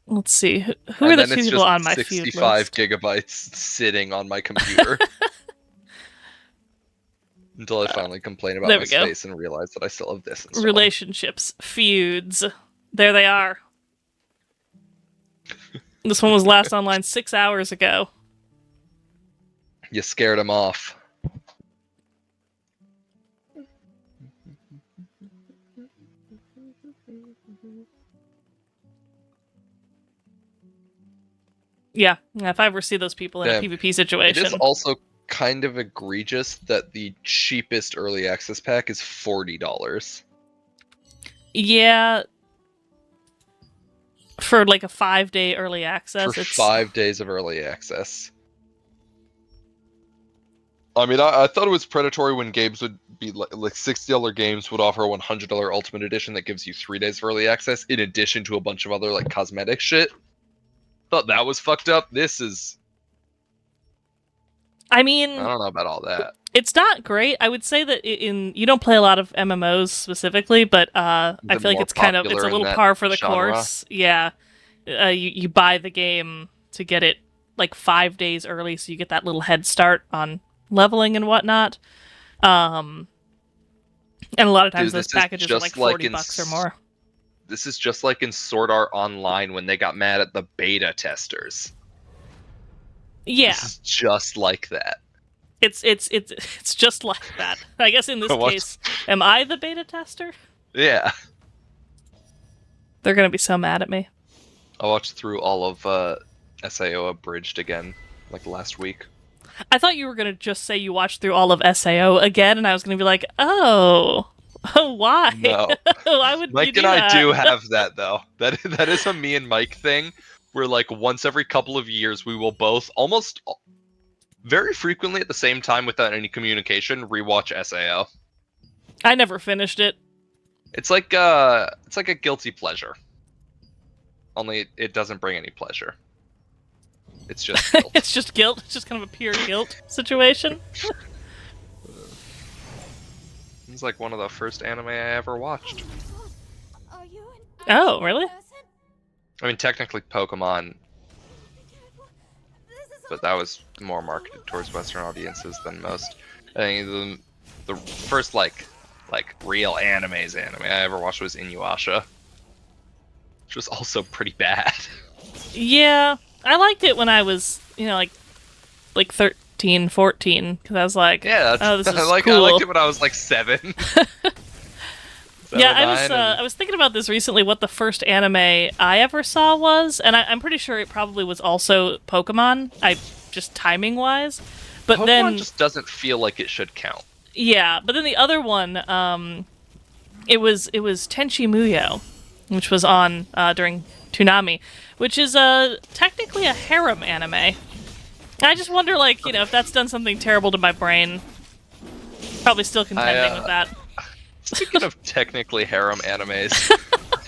Speaker 1: Let's see. Who are the two people on my feud list?
Speaker 11: 65 gigabytes sitting on my computer. Until I finally complain about my space and realize that I still have this installed.
Speaker 1: Relationships. Feuds. There they are. This one was last online 6 hours ago.
Speaker 11: You scared him off.
Speaker 1: Yeah, if I ever see those people in a PvP situation.
Speaker 11: It is also kind of egregious that the cheapest early access pack is $40.
Speaker 1: Yeah. For like a 5-day early access.
Speaker 11: For 5 days of early access. I mean, I thought it was predatory when games would be like $60 games would offer a $100 Ultimate Edition that gives you 3 days of early access in addition to a bunch of other like cosmetic shit. Thought that was fucked up. This is...
Speaker 1: I mean...
Speaker 11: I don't know about all that.
Speaker 1: It's not great. I would say that you don't play a lot of MMOs specifically, but I feel like it's a little par for the course. Yeah. You buy the game to get it like 5 days early, so you get that little head start on leveling and whatnot. And a lot of times those packages are like $40 or more.
Speaker 11: This is just like in Sword Art Online when they got mad at the beta testers.
Speaker 1: Yeah.
Speaker 11: This is just like that.
Speaker 1: It's just like that. I guess in this case, am I the beta tester?
Speaker 11: Yeah.
Speaker 1: They're gonna be so mad at me.
Speaker 11: I watched through all of SAO Abridged again, like last week.
Speaker 1: I thought you were gonna just say you watched through all of SAO again, and I was gonna be like, oh, why?
Speaker 11: No.
Speaker 1: Why would
Speaker 11: Mike
Speaker 1: you do
Speaker 11: and
Speaker 1: that?
Speaker 11: I do have that though. That is a me and Mike thing, where like once every couple of years we will both almost very frequently at the same time without any communication rewatch SAO.
Speaker 1: I never finished it.
Speaker 11: It's like a guilty pleasure. Only it doesn't bring any pleasure. It's just guilt.
Speaker 1: It's just guilt. It's just kind of a pure guilt situation.
Speaker 11: It's like one of the first anime I ever watched.
Speaker 1: Oh, really?
Speaker 11: I mean, technically Pokemon, but that was more marketed towards Western audiences than most. I think the first like real anime I ever watched was Inuyasha, which was also pretty bad.
Speaker 1: Yeah, I liked it when I was, like 13, 14, because I was like,
Speaker 11: Yeah,
Speaker 1: oh, this is
Speaker 11: I
Speaker 1: cool.
Speaker 11: I liked it when I was like 7.
Speaker 1: Yeah,
Speaker 11: 9,
Speaker 1: I was thinking about this recently. What the first anime I ever saw was, and I'm pretty sure it probably was also Pokemon. Just timing wise, but
Speaker 11: Pokemon
Speaker 1: then
Speaker 11: just doesn't feel like it should count.
Speaker 1: yeah, but then the other one, it was Tenchi Muyo, which was on during Toonami, which is technically a harem anime. I just wonder, like, if that's done something terrible to my brain. Probably still contending with that.
Speaker 11: Speaking of technically harem animes,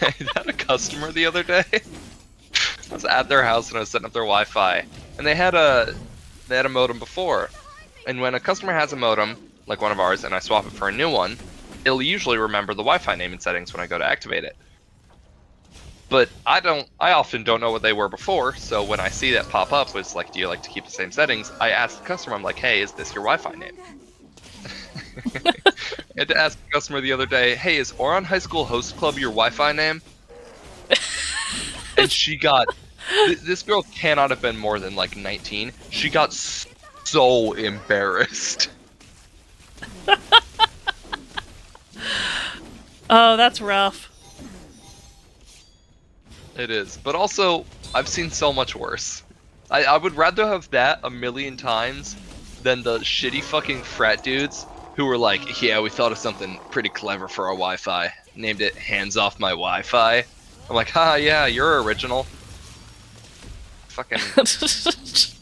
Speaker 11: I had a customer the other day. I was at their house and I was setting up their Wi-Fi, and they had a modem before. And when a customer has a modem, like one of ours, and I swap it for a new one, it'll usually remember the Wi-Fi name and settings when I go to activate it. But I often don't know what they were before, so when I see that pop up was like, do you like to keep the same settings? I ask the customer, I'm like, hey, is this your Wi-Fi name? I had to ask a customer the other day, hey, is Oron High School Host Club your Wi-Fi name? And she got... this girl cannot have been more than like 19. She got so embarrassed.
Speaker 1: Oh, that's rough.
Speaker 11: It is. But also, I've seen so much worse. I would rather have that a million times than the shitty fucking frat dudes who were like, yeah, we thought of something pretty clever for our Wi-Fi. Named it Hands Off My Wi-Fi. I'm like, ha, yeah, you're original. Fucking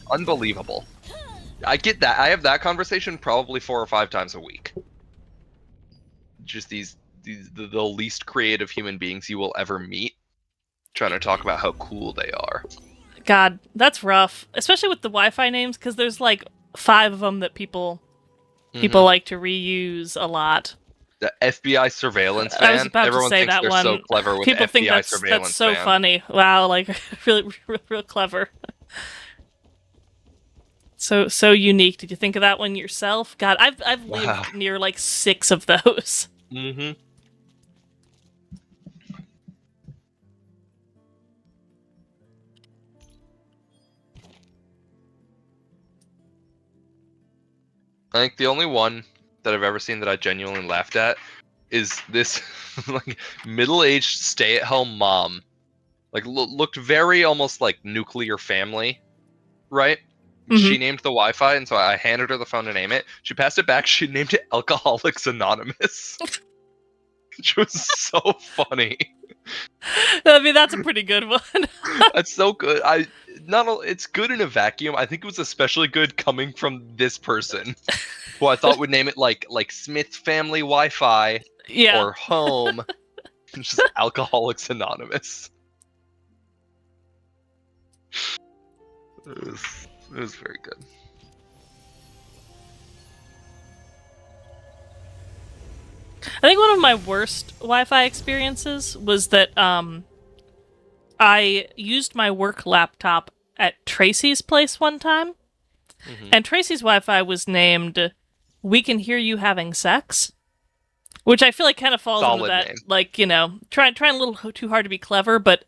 Speaker 11: unbelievable. I get that. I have that conversation probably 4 or 5 times a week. Just the least creative human beings you will ever meet, trying to talk about how cool they are.
Speaker 1: God, that's rough, especially with the Wi-Fi names, because there's like 5 of them that people like to reuse a lot.
Speaker 11: The FBI surveillance van.
Speaker 1: I was about
Speaker 11: Everyone
Speaker 1: to say
Speaker 11: thinks
Speaker 1: that
Speaker 11: they're
Speaker 1: one.
Speaker 11: so clever with
Speaker 1: People
Speaker 11: FBI
Speaker 1: think that's
Speaker 11: surveillance
Speaker 1: so
Speaker 11: van.
Speaker 1: funny. Wow, like really, real clever. So unique. Did you think of that one yourself? God, I've lived near like 6 of those.
Speaker 11: Mm-hmm. I think the only one that I've ever seen that I genuinely laughed at is this like middle-aged stay-at-home mom. Like looked very almost like nuclear family, right? She named the Wi-Fi, and so I handed her the phone to name it. She passed it back. She named it Alcoholics Anonymous, which was so funny.
Speaker 1: I mean, that's a pretty good one.
Speaker 11: That's so good. It's good in a vacuum. I think it was especially good coming from this person, who I thought would name it like Smith Family Wi-Fi or Home. Just Alcoholics Anonymous. It was very good.
Speaker 1: I think one of my worst Wi-Fi experiences was that I used my work laptop at Tracy's place one time, and Tracy's Wi-Fi was named "We Can Hear You Having Sex," which I feel like kind of falls into that,
Speaker 11: name.
Speaker 1: like, trying a little too hard to be clever, but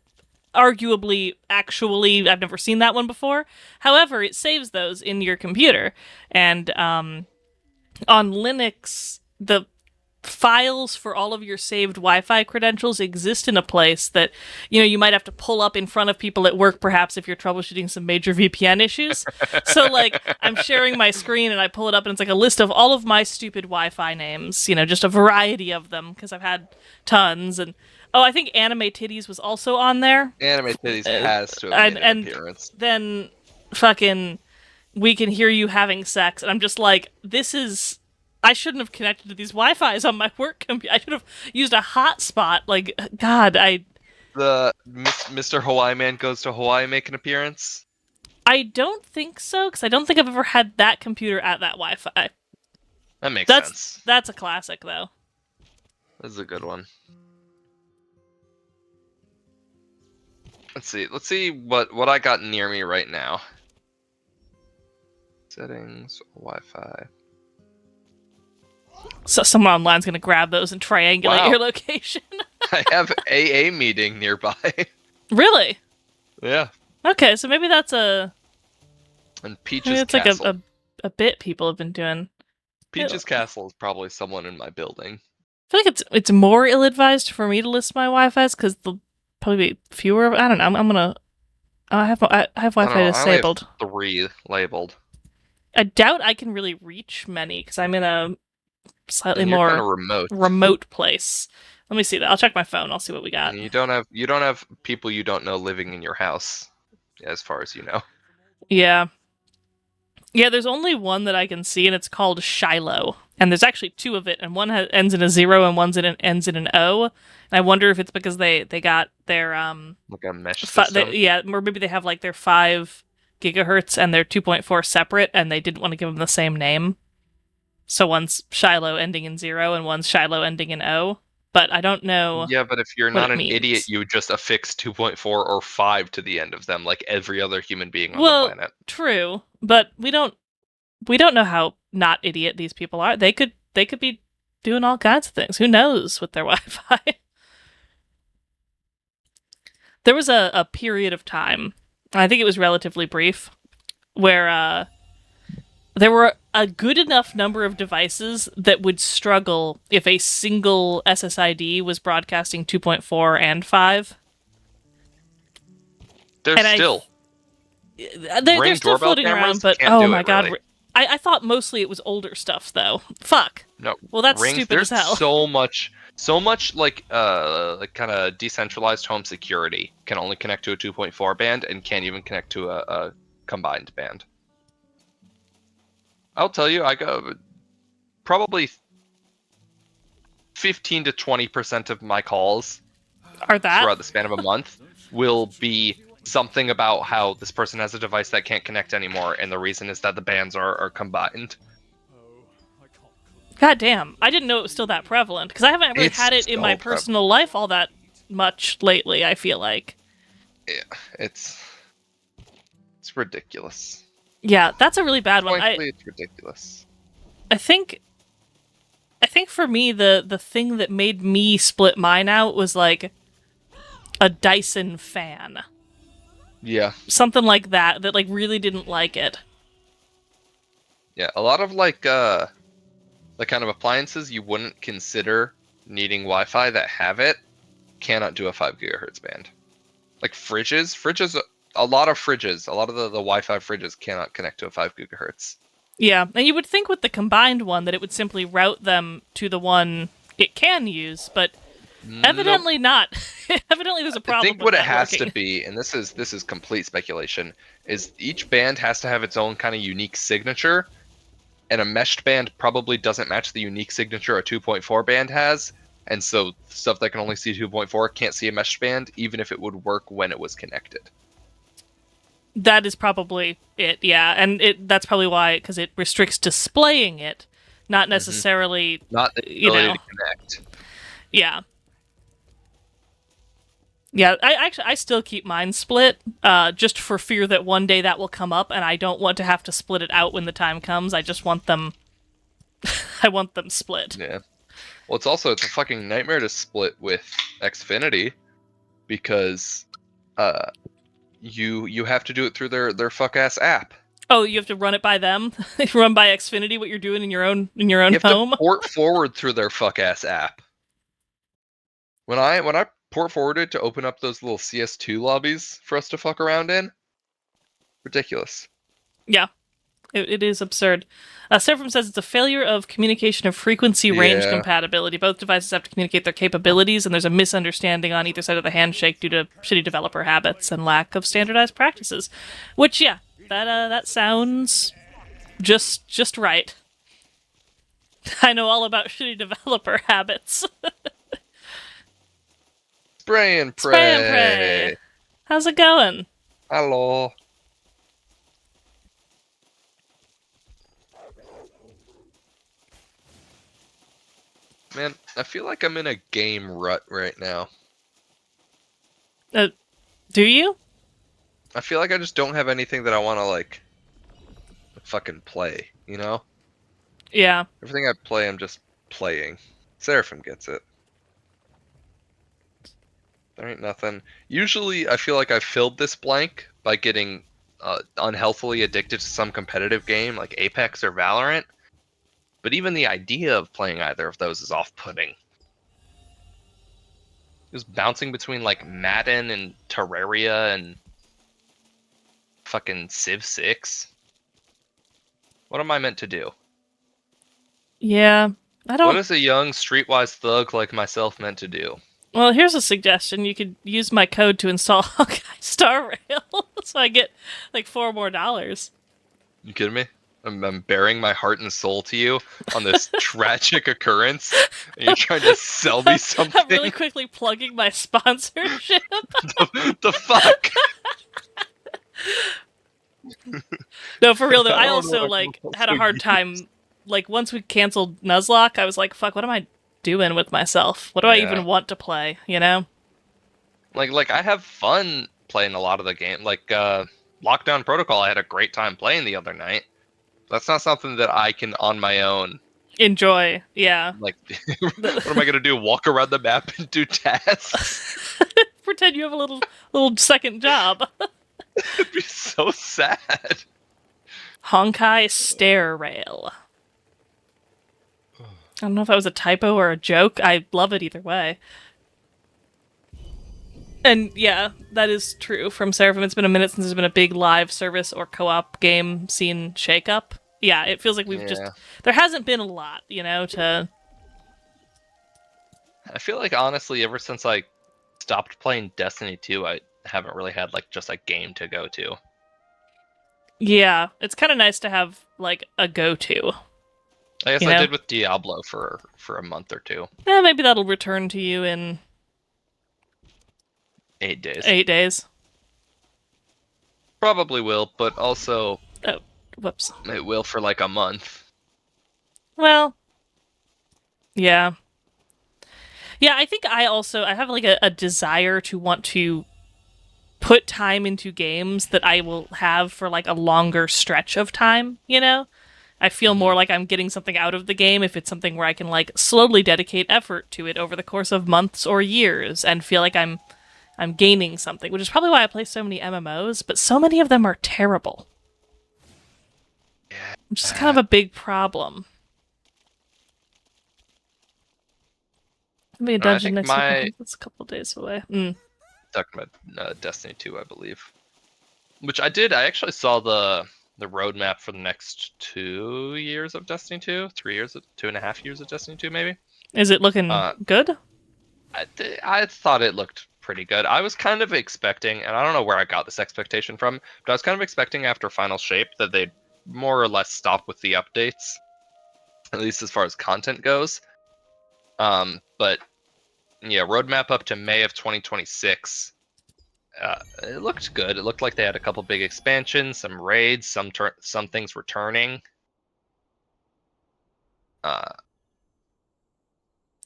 Speaker 1: arguably, actually, I've never seen that one before. However, it saves those in your computer, and on Linux, the files for all of your saved Wi-Fi credentials exist in a place that, you might have to pull up in front of people at work, perhaps, if you're troubleshooting some major VPN issues. So, like, I'm sharing my screen and I pull it up and it's like a list of all of my stupid Wi-Fi names, just a variety of them, because I've had tons. And I think Anime Titties was also on there.
Speaker 11: Anime Titties has to have made an appearance.
Speaker 1: Then fucking We Can Hear You Having Sex, and I'm just like, I shouldn't have connected to these Wi-Fi's on my work computer. I should have used a hotspot. Like, God,
Speaker 11: The Mr. Hawaii Man Goes to Hawaii make an appearance?
Speaker 1: I don't think so, because I don't think I've ever had that computer at that Wi-Fi.
Speaker 11: That makes sense.
Speaker 1: That's a classic, though.
Speaker 11: This is a good one. Let's see what I got near me right now. Settings, Wi-Fi.
Speaker 1: So someone online's gonna grab those and triangulate your location.
Speaker 11: I have AA meeting nearby.
Speaker 1: Really?
Speaker 11: Yeah.
Speaker 1: Okay, so maybe that's
Speaker 11: and Peach's
Speaker 1: it's
Speaker 11: Castle.
Speaker 1: like a bit people have been doing.
Speaker 11: Peach's Castle is probably someone in my building.
Speaker 1: I feel like it's more ill-advised for me to list my Wi-Fi's because there'll probably be fewer. I don't know. I'm gonna. I have Wi-Fi
Speaker 11: I only have
Speaker 1: disabled.
Speaker 11: 3 labeled.
Speaker 1: I doubt I can really reach many because I'm in a slightly
Speaker 11: And you're
Speaker 1: more
Speaker 11: kind of
Speaker 1: remote place. Let me see that. I'll check my phone. I'll see what we got.
Speaker 11: And you don't have people you don't know living in your house, as far as you know.
Speaker 1: Yeah. Yeah, there's only one that I can see, and it's called Shiloh. And there's actually 2 of it, and one ends in a 0 and ends in an O. And I wonder if it's because they got their
Speaker 11: like a mesh system.
Speaker 1: or maybe they have like their 5 gigahertz and their 2.4 separate, and they didn't want to give them the same name. So one's Shiloh ending in 0 and one's Shiloh ending in O. But I don't know.
Speaker 11: Yeah, but if you're
Speaker 1: what
Speaker 11: not
Speaker 1: it
Speaker 11: an
Speaker 1: means.
Speaker 11: idiot, you would just affix 2.4 or 5 to the end of them, like every other human being on
Speaker 1: Well,
Speaker 11: the planet.
Speaker 1: true, but we don't know how not idiot these people are. They could be doing all kinds of things. Who knows with their Wi-Fi? There was a period of time, I think it was relatively brief, where there were a good enough number of devices that would struggle if a single SSID was broadcasting 2.4 and 5.
Speaker 11: They're
Speaker 1: And
Speaker 11: still.
Speaker 1: they're still
Speaker 11: doorbell
Speaker 1: floating around,
Speaker 11: cameras
Speaker 1: but
Speaker 11: can't
Speaker 1: oh
Speaker 11: do
Speaker 1: my
Speaker 11: it,
Speaker 1: god.
Speaker 11: really.
Speaker 1: I thought mostly it was older stuff, though. Fuck.
Speaker 11: No.
Speaker 1: Well, that's
Speaker 11: Rings,
Speaker 1: stupid as
Speaker 11: there's
Speaker 1: hell.
Speaker 11: so much like kind of decentralized home security can only connect to a 2.4 band and can't even connect to a combined band. I'll tell you, I go probably 15 to 20% of my calls
Speaker 1: Are that?
Speaker 11: throughout the span of a month will be something about how this person has a device that can't connect anymore, and the reason is that the bands are combined.
Speaker 1: God damn. I didn't know it was still that prevalent, because I haven't really
Speaker 11: It's
Speaker 1: had it in my
Speaker 11: so
Speaker 1: personal life all that much lately, I feel like.
Speaker 11: Yeah, it's ridiculous.
Speaker 1: Yeah, that's a really bad one.
Speaker 11: Frankly, it's ridiculous.
Speaker 1: I think for me the thing that made me split mine out was like a Dyson fan.
Speaker 11: Yeah.
Speaker 1: Something like that like really didn't like it.
Speaker 11: Yeah, a lot of like kind of appliances you wouldn't consider needing Wi-Fi that have it cannot do a 5 gigahertz band. Like fridges, a lot of the Wi-Fi fridges cannot connect to a 5 gigahertz.
Speaker 1: Yeah, and you would think with the combined one that it would simply route them to the one it can use, but evidently not. Evidently there's a problem.
Speaker 11: I think what it has to be, and this is complete speculation, is each band has to have its own kind of unique signature, and a meshed band probably doesn't match the unique signature a 2.4 band has, and so stuff that can only see 2.4 can't see a meshed band, even if it would work when it was connected.
Speaker 1: That is probably it, yeah, and that's probably why, because it restricts displaying it, not necessarily,
Speaker 11: not the ability to connect.
Speaker 1: Yeah. Yeah, I still keep mine split, just for fear that one day that will come up, and I don't want to have to split it out when the time comes. I just want them. I want them split.
Speaker 11: Yeah. Well, it's a fucking nightmare to split with Xfinity, because, you have to do it through their fuck ass app.
Speaker 1: Oh, you have to run it by them. Run by Xfinity what you're doing in your own home. You have
Speaker 11: to port forward through their fuck ass app. When I port forwarded to open up those little CS2 lobbies for us to fuck around in, ridiculous.
Speaker 1: Yeah, it is absurd. Severum says it's a failure of communication of frequency range compatibility. Both devices have to communicate their capabilities, and there's a misunderstanding on either side of the handshake due to shitty developer habits and lack of standardized practices. Which, yeah, that sounds just right. I know all about shitty developer habits.
Speaker 11: Spray and pray.
Speaker 1: Spray and pray. How's it going?
Speaker 11: Hello. Man, I feel like I'm in a game rut right now.
Speaker 1: Do you?
Speaker 11: I feel like I just don't have anything that I want to, like, fucking play, you know?
Speaker 1: Yeah.
Speaker 11: Everything I play, I'm just playing. Seraphim gets it. There ain't nothing. Usually, I feel like I've filled this blank by getting unhealthily addicted to some competitive game like Apex or Valorant. But even the idea of playing either of those is off-putting. Just bouncing between like Madden and Terraria and fucking Civ 6. What am I meant to do?
Speaker 1: Yeah, I
Speaker 11: What
Speaker 1: don't.
Speaker 11: is a young streetwise thug like myself meant to do?
Speaker 1: Well, here's a suggestion. You could use my code to install Hawkeye Star Rail, so I get like $4 more.
Speaker 11: You kidding me? I'm bearing my heart and soul to you on this tragic occurrence, and you're trying to sell me something?
Speaker 1: I'm really quickly plugging my sponsorship.
Speaker 11: The fuck?
Speaker 1: No, for real though. I
Speaker 11: don't know
Speaker 1: also
Speaker 11: what
Speaker 1: like
Speaker 11: I'm
Speaker 1: had a
Speaker 11: also
Speaker 1: hard
Speaker 11: use.
Speaker 1: time. Like once we canceled Nuzlocke, I was like, "Fuck, what am I doing with myself? What do I
Speaker 11: Yeah.
Speaker 1: even want to play?" You know?
Speaker 11: Like I have fun playing a lot of the game. Like Lockdown Protocol, I had a great time playing the other night. That's not something that I can on my own.
Speaker 1: Enjoy, yeah.
Speaker 11: Like, what am I gonna do? Walk around the map and do tasks?
Speaker 1: Pretend you have a little second job.
Speaker 11: It'd be so sad.
Speaker 1: Honkai Stair Rail. I don't know if that was a typo or a joke. I love it either way. And yeah, that is true from Seraphim. It's been a minute since there's been a big live service or co-op game scene shakeup. Yeah, it feels like we've just... There hasn't been a lot, you know, to...
Speaker 11: I feel like, honestly, ever since I stopped playing Destiny 2, I haven't really had, like, just a game to go to.
Speaker 1: Yeah, it's kind of nice to have, like, a go-to.
Speaker 11: I guess I did with Diablo for a month or two.
Speaker 1: Yeah, maybe that'll return to you in...
Speaker 11: 8 days.
Speaker 1: 8 days.
Speaker 11: Probably will, but also...
Speaker 1: Oh, whoops.
Speaker 11: It will for, like, a month.
Speaker 1: Well... Yeah. Yeah, I think I have, like, a desire to want to put time into games that I will have for, like, a longer stretch of time, you know? I feel more like I'm getting something out of the game if it's something where I can, like, slowly dedicate effort to it over the course of months or years and feel like I'm gaining something, which is probably why I play so many MMOs, but so many of them are terrible. Which is kind of a big problem. Maybe a dungeon next week. It's a couple days away.
Speaker 11: Talking about Destiny 2, I believe. Which I did. I actually saw the roadmap for the next 2 years of Destiny 2, 2.5 years of Destiny 2, maybe.
Speaker 1: Is it looking good?
Speaker 11: I thought it looked pretty good. I was kind of expecting, and I don't know where I got this expectation from, but I was kind of expecting after Final Shape that they'd more or less stop with the updates, at least as far as content goes. But yeah, roadmap up to May of 2026. It looked good. It looked like they had a couple big expansions, some raids, some things returning.
Speaker 1: Oh,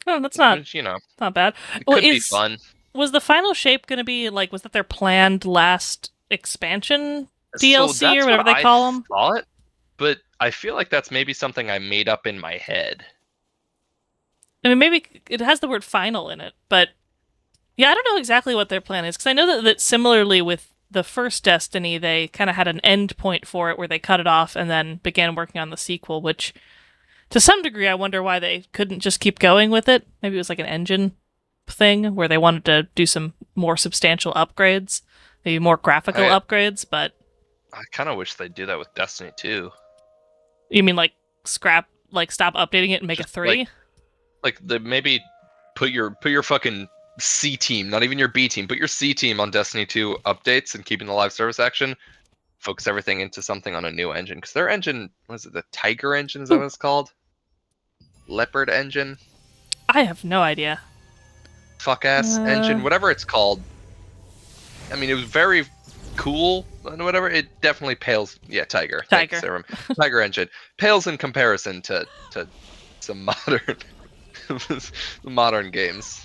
Speaker 1: that's not,
Speaker 11: which, you know,
Speaker 1: not bad.
Speaker 11: It could be fun.
Speaker 1: Was the Final Shape going to be, like, was that their planned last expansion DLC or whatever they call them?
Speaker 11: Thought, but I feel like that's maybe something I made up in my head.
Speaker 1: I mean, maybe it has the word final in it, but yeah, I don't know exactly what their plan is, because I know that similarly with the first Destiny, they kind of had an end point for it where they cut it off and then began working on the sequel, which to some degree I wonder why they couldn't just keep going with it. Maybe it was like an engine thing where they wanted to do some more substantial upgrades, maybe more graphical upgrades, but...
Speaker 11: I kind of wish they'd do that with Destiny 2.
Speaker 1: You mean like stop updating it and make a 3?
Speaker 11: Like maybe put your fucking C team, not even your B team, put your C team on Destiny 2 updates and keeping the live service action. Focus everything into something on a new engine, because their engine, was it the Tiger engine? Is that what it's called? Leopard engine?
Speaker 1: I have no idea.
Speaker 11: Fuck ass engine, whatever it's called. I mean, it was very cool and whatever. It definitely pales. Yeah, Tiger. Thanks, Sarah. Tiger engine pales in comparison to some modern games.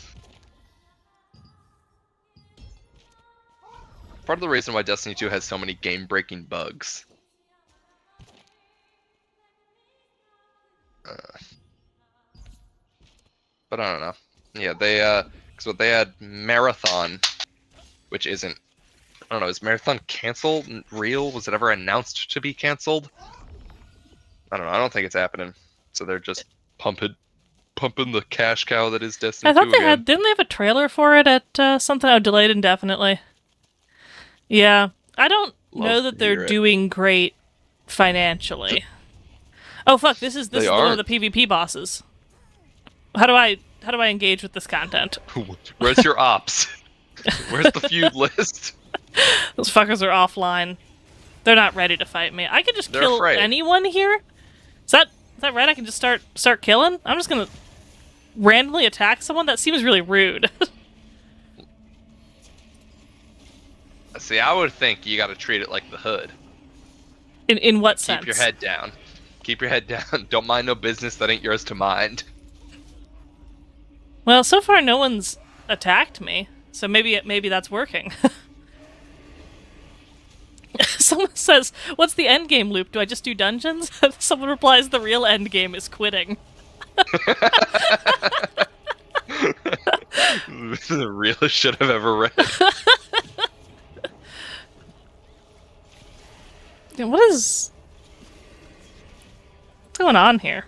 Speaker 11: Part of the reason why Destiny 2 has so many game-breaking bugs. But I don't know. Yeah, they had Marathon, which isn't I don't know, is Marathon canceled? Real? Was it ever announced to be canceled? I don't know. I don't think it's happening. So they're just pumping the cash cow that is Destiny
Speaker 1: I thought
Speaker 11: 2
Speaker 1: they
Speaker 11: again.
Speaker 1: had. Didn't they have a trailer for it at something? Oh, delayed indefinitely. Yeah, I don't know
Speaker 11: Love
Speaker 1: that
Speaker 11: to
Speaker 1: they're
Speaker 11: hear it.
Speaker 1: doing great financially. Oh fuck! This is
Speaker 11: They
Speaker 1: one of
Speaker 11: aren't.
Speaker 1: the PvP bosses. How do I engage with this content?
Speaker 11: Where's your ops? Where's the feud list?
Speaker 1: Those fuckers are offline. They're not ready to fight me. I could just
Speaker 11: They're
Speaker 1: kill
Speaker 11: afraid.
Speaker 1: anyone here. Is that right? I can just start killing. I'm just gonna randomly attack someone. That seems really rude.
Speaker 11: See, I would think you got to treat it like the hood.
Speaker 1: In what sense?
Speaker 11: Keep your head down. Keep your head down. Don't mind no business that ain't yours to mind.
Speaker 1: Well, so far no one's attacked me, so maybe that's working. Someone says, "What's the end game loop? Do I just do dungeons?" Someone replies, "The real end game is quitting."
Speaker 11: The realest shit I've ever read.
Speaker 1: What's going on here?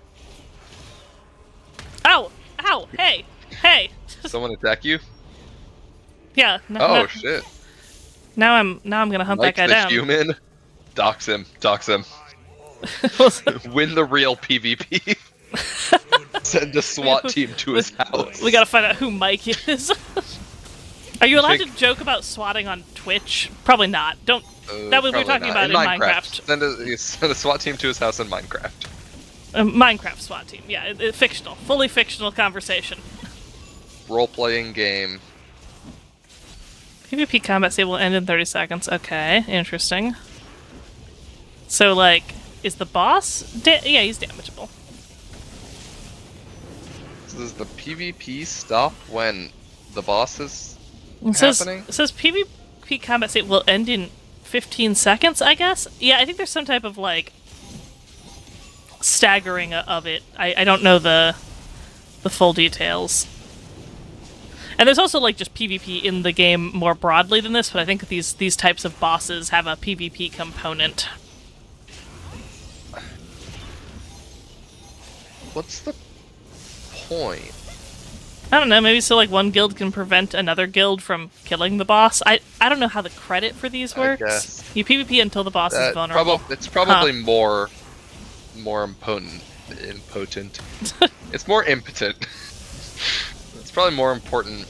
Speaker 1: Ow! Ow! Hey! Hey!
Speaker 11: Someone attack you?
Speaker 1: Yeah.
Speaker 11: Oh shit!
Speaker 1: Now I'm gonna hunt
Speaker 11: Mike
Speaker 1: that guy
Speaker 11: the
Speaker 1: down.
Speaker 11: human. Dox him. Dox him. Win the real PvP. Send a SWAT team to his house.
Speaker 1: We gotta find out who Mike is. Are you allowed to joke about swatting on Twitch? Probably not. Don't. That was we were talking about in Minecraft.
Speaker 11: Send a SWAT team to his house in Minecraft.
Speaker 1: Minecraft SWAT team. Yeah, fictional, fully fictional conversation.
Speaker 11: Role-playing game.
Speaker 1: PvP combat save will end in 30 seconds. Okay, interesting. So, like, is the boss? Yeah, he's damageable.
Speaker 11: So does the PvP stop when the boss is
Speaker 1: happening?
Speaker 11: happening?
Speaker 1: It says PvP combat save will end in 15 seconds, I guess? Yeah, I think there's some type of, like, staggering of it. I don't know the full details. And there's also, like, just PvP in the game more broadly than this, but I think these types of bosses have a PvP component.
Speaker 11: What's the point?
Speaker 1: I don't know, maybe so, like, one guild can prevent another guild from killing the boss. I don't know how the credit for these works.
Speaker 11: guess.
Speaker 1: You PvP until the boss is vulnerable.
Speaker 11: It's probably more impotent. It's more impotent. It's probably more important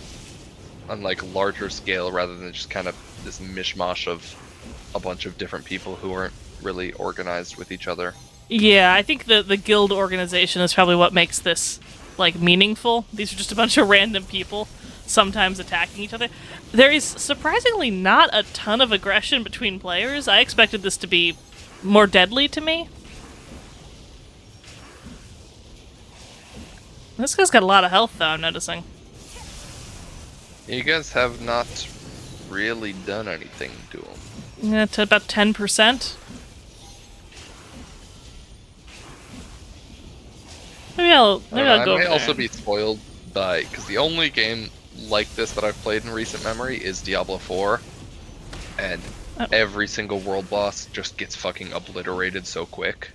Speaker 11: on, like, larger scale rather than just kind of this mishmash of a bunch of different people who aren't really organized with each other.
Speaker 1: Yeah, I think the guild organization is probably what makes this, like, meaningful. These are just a bunch of random people sometimes attacking each other. There is surprisingly not a ton of aggression between players. I expected this to be more deadly to me. This guy's got a lot of health, though, I'm noticing.
Speaker 11: You guys have not really done anything to him.
Speaker 1: Yeah, to about 10%. Maybe I'll go
Speaker 11: I
Speaker 1: over
Speaker 11: may
Speaker 1: there.
Speaker 11: also be spoiled by, because the only game like this that I've played in recent memory is Diablo 4, and every single world boss just gets fucking obliterated so quick.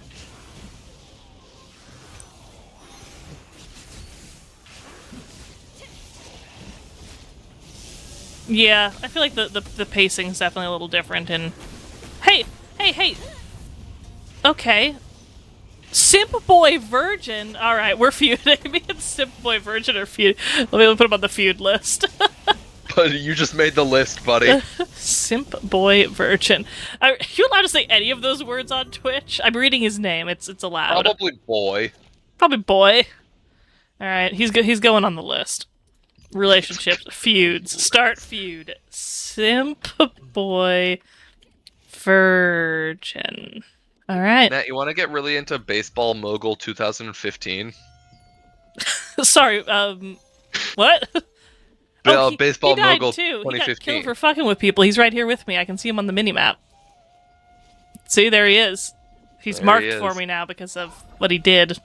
Speaker 1: Yeah, I feel like the pacing's definitely a little different in... Hey! Okay. Simp Boy Virgin! Alright, we're feuding. Me and Simp Boy Virgin are feuding. Let me put him on the feud list.
Speaker 11: But you just made the list, buddy.
Speaker 1: Simp Boy Virgin. Are you allowed to say any of those words on Twitch? I'm reading his name. It's allowed.
Speaker 11: Probably boy.
Speaker 1: Probably boy. Alright, he's going on the list. Relationships, feuds, start feud. Simp Boy Virgin. Alright.
Speaker 11: Matt, you want to get really into Baseball Mogul 2015?
Speaker 1: Sorry, what?
Speaker 11: Baseball
Speaker 1: he died
Speaker 11: Mogul
Speaker 1: too.
Speaker 11: 2015.
Speaker 1: He got killed for fucking with people. He's right here with me. I can see him on the minimap. See, there he is. He's
Speaker 11: There
Speaker 1: marked
Speaker 11: he is.
Speaker 1: for me now because of what he did.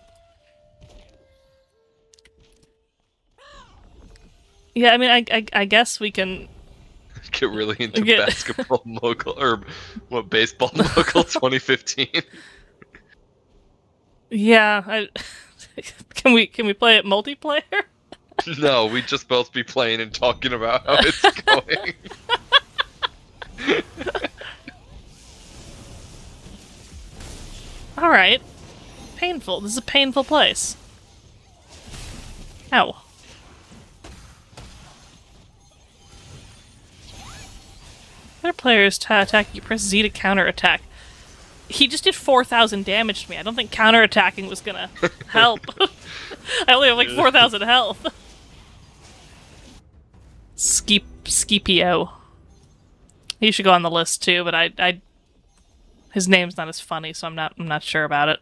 Speaker 1: Yeah, I mean, I guess we can...
Speaker 11: Get really into
Speaker 1: Get-
Speaker 11: basketball mogul or what baseball mogul 2015.
Speaker 1: Yeah, can we play it multiplayer?
Speaker 11: No, we'd just both be playing and talking about how it's going.
Speaker 1: All right. Painful. This is a painful place. Ow. Other players attack you. Press Z to counterattack. He just did 4,000 damage to me. I don't think counterattacking was gonna help. I only have like 4,000 health. Skipio. He should go on the list too, but I his name's not as funny, so I'm not sure about it.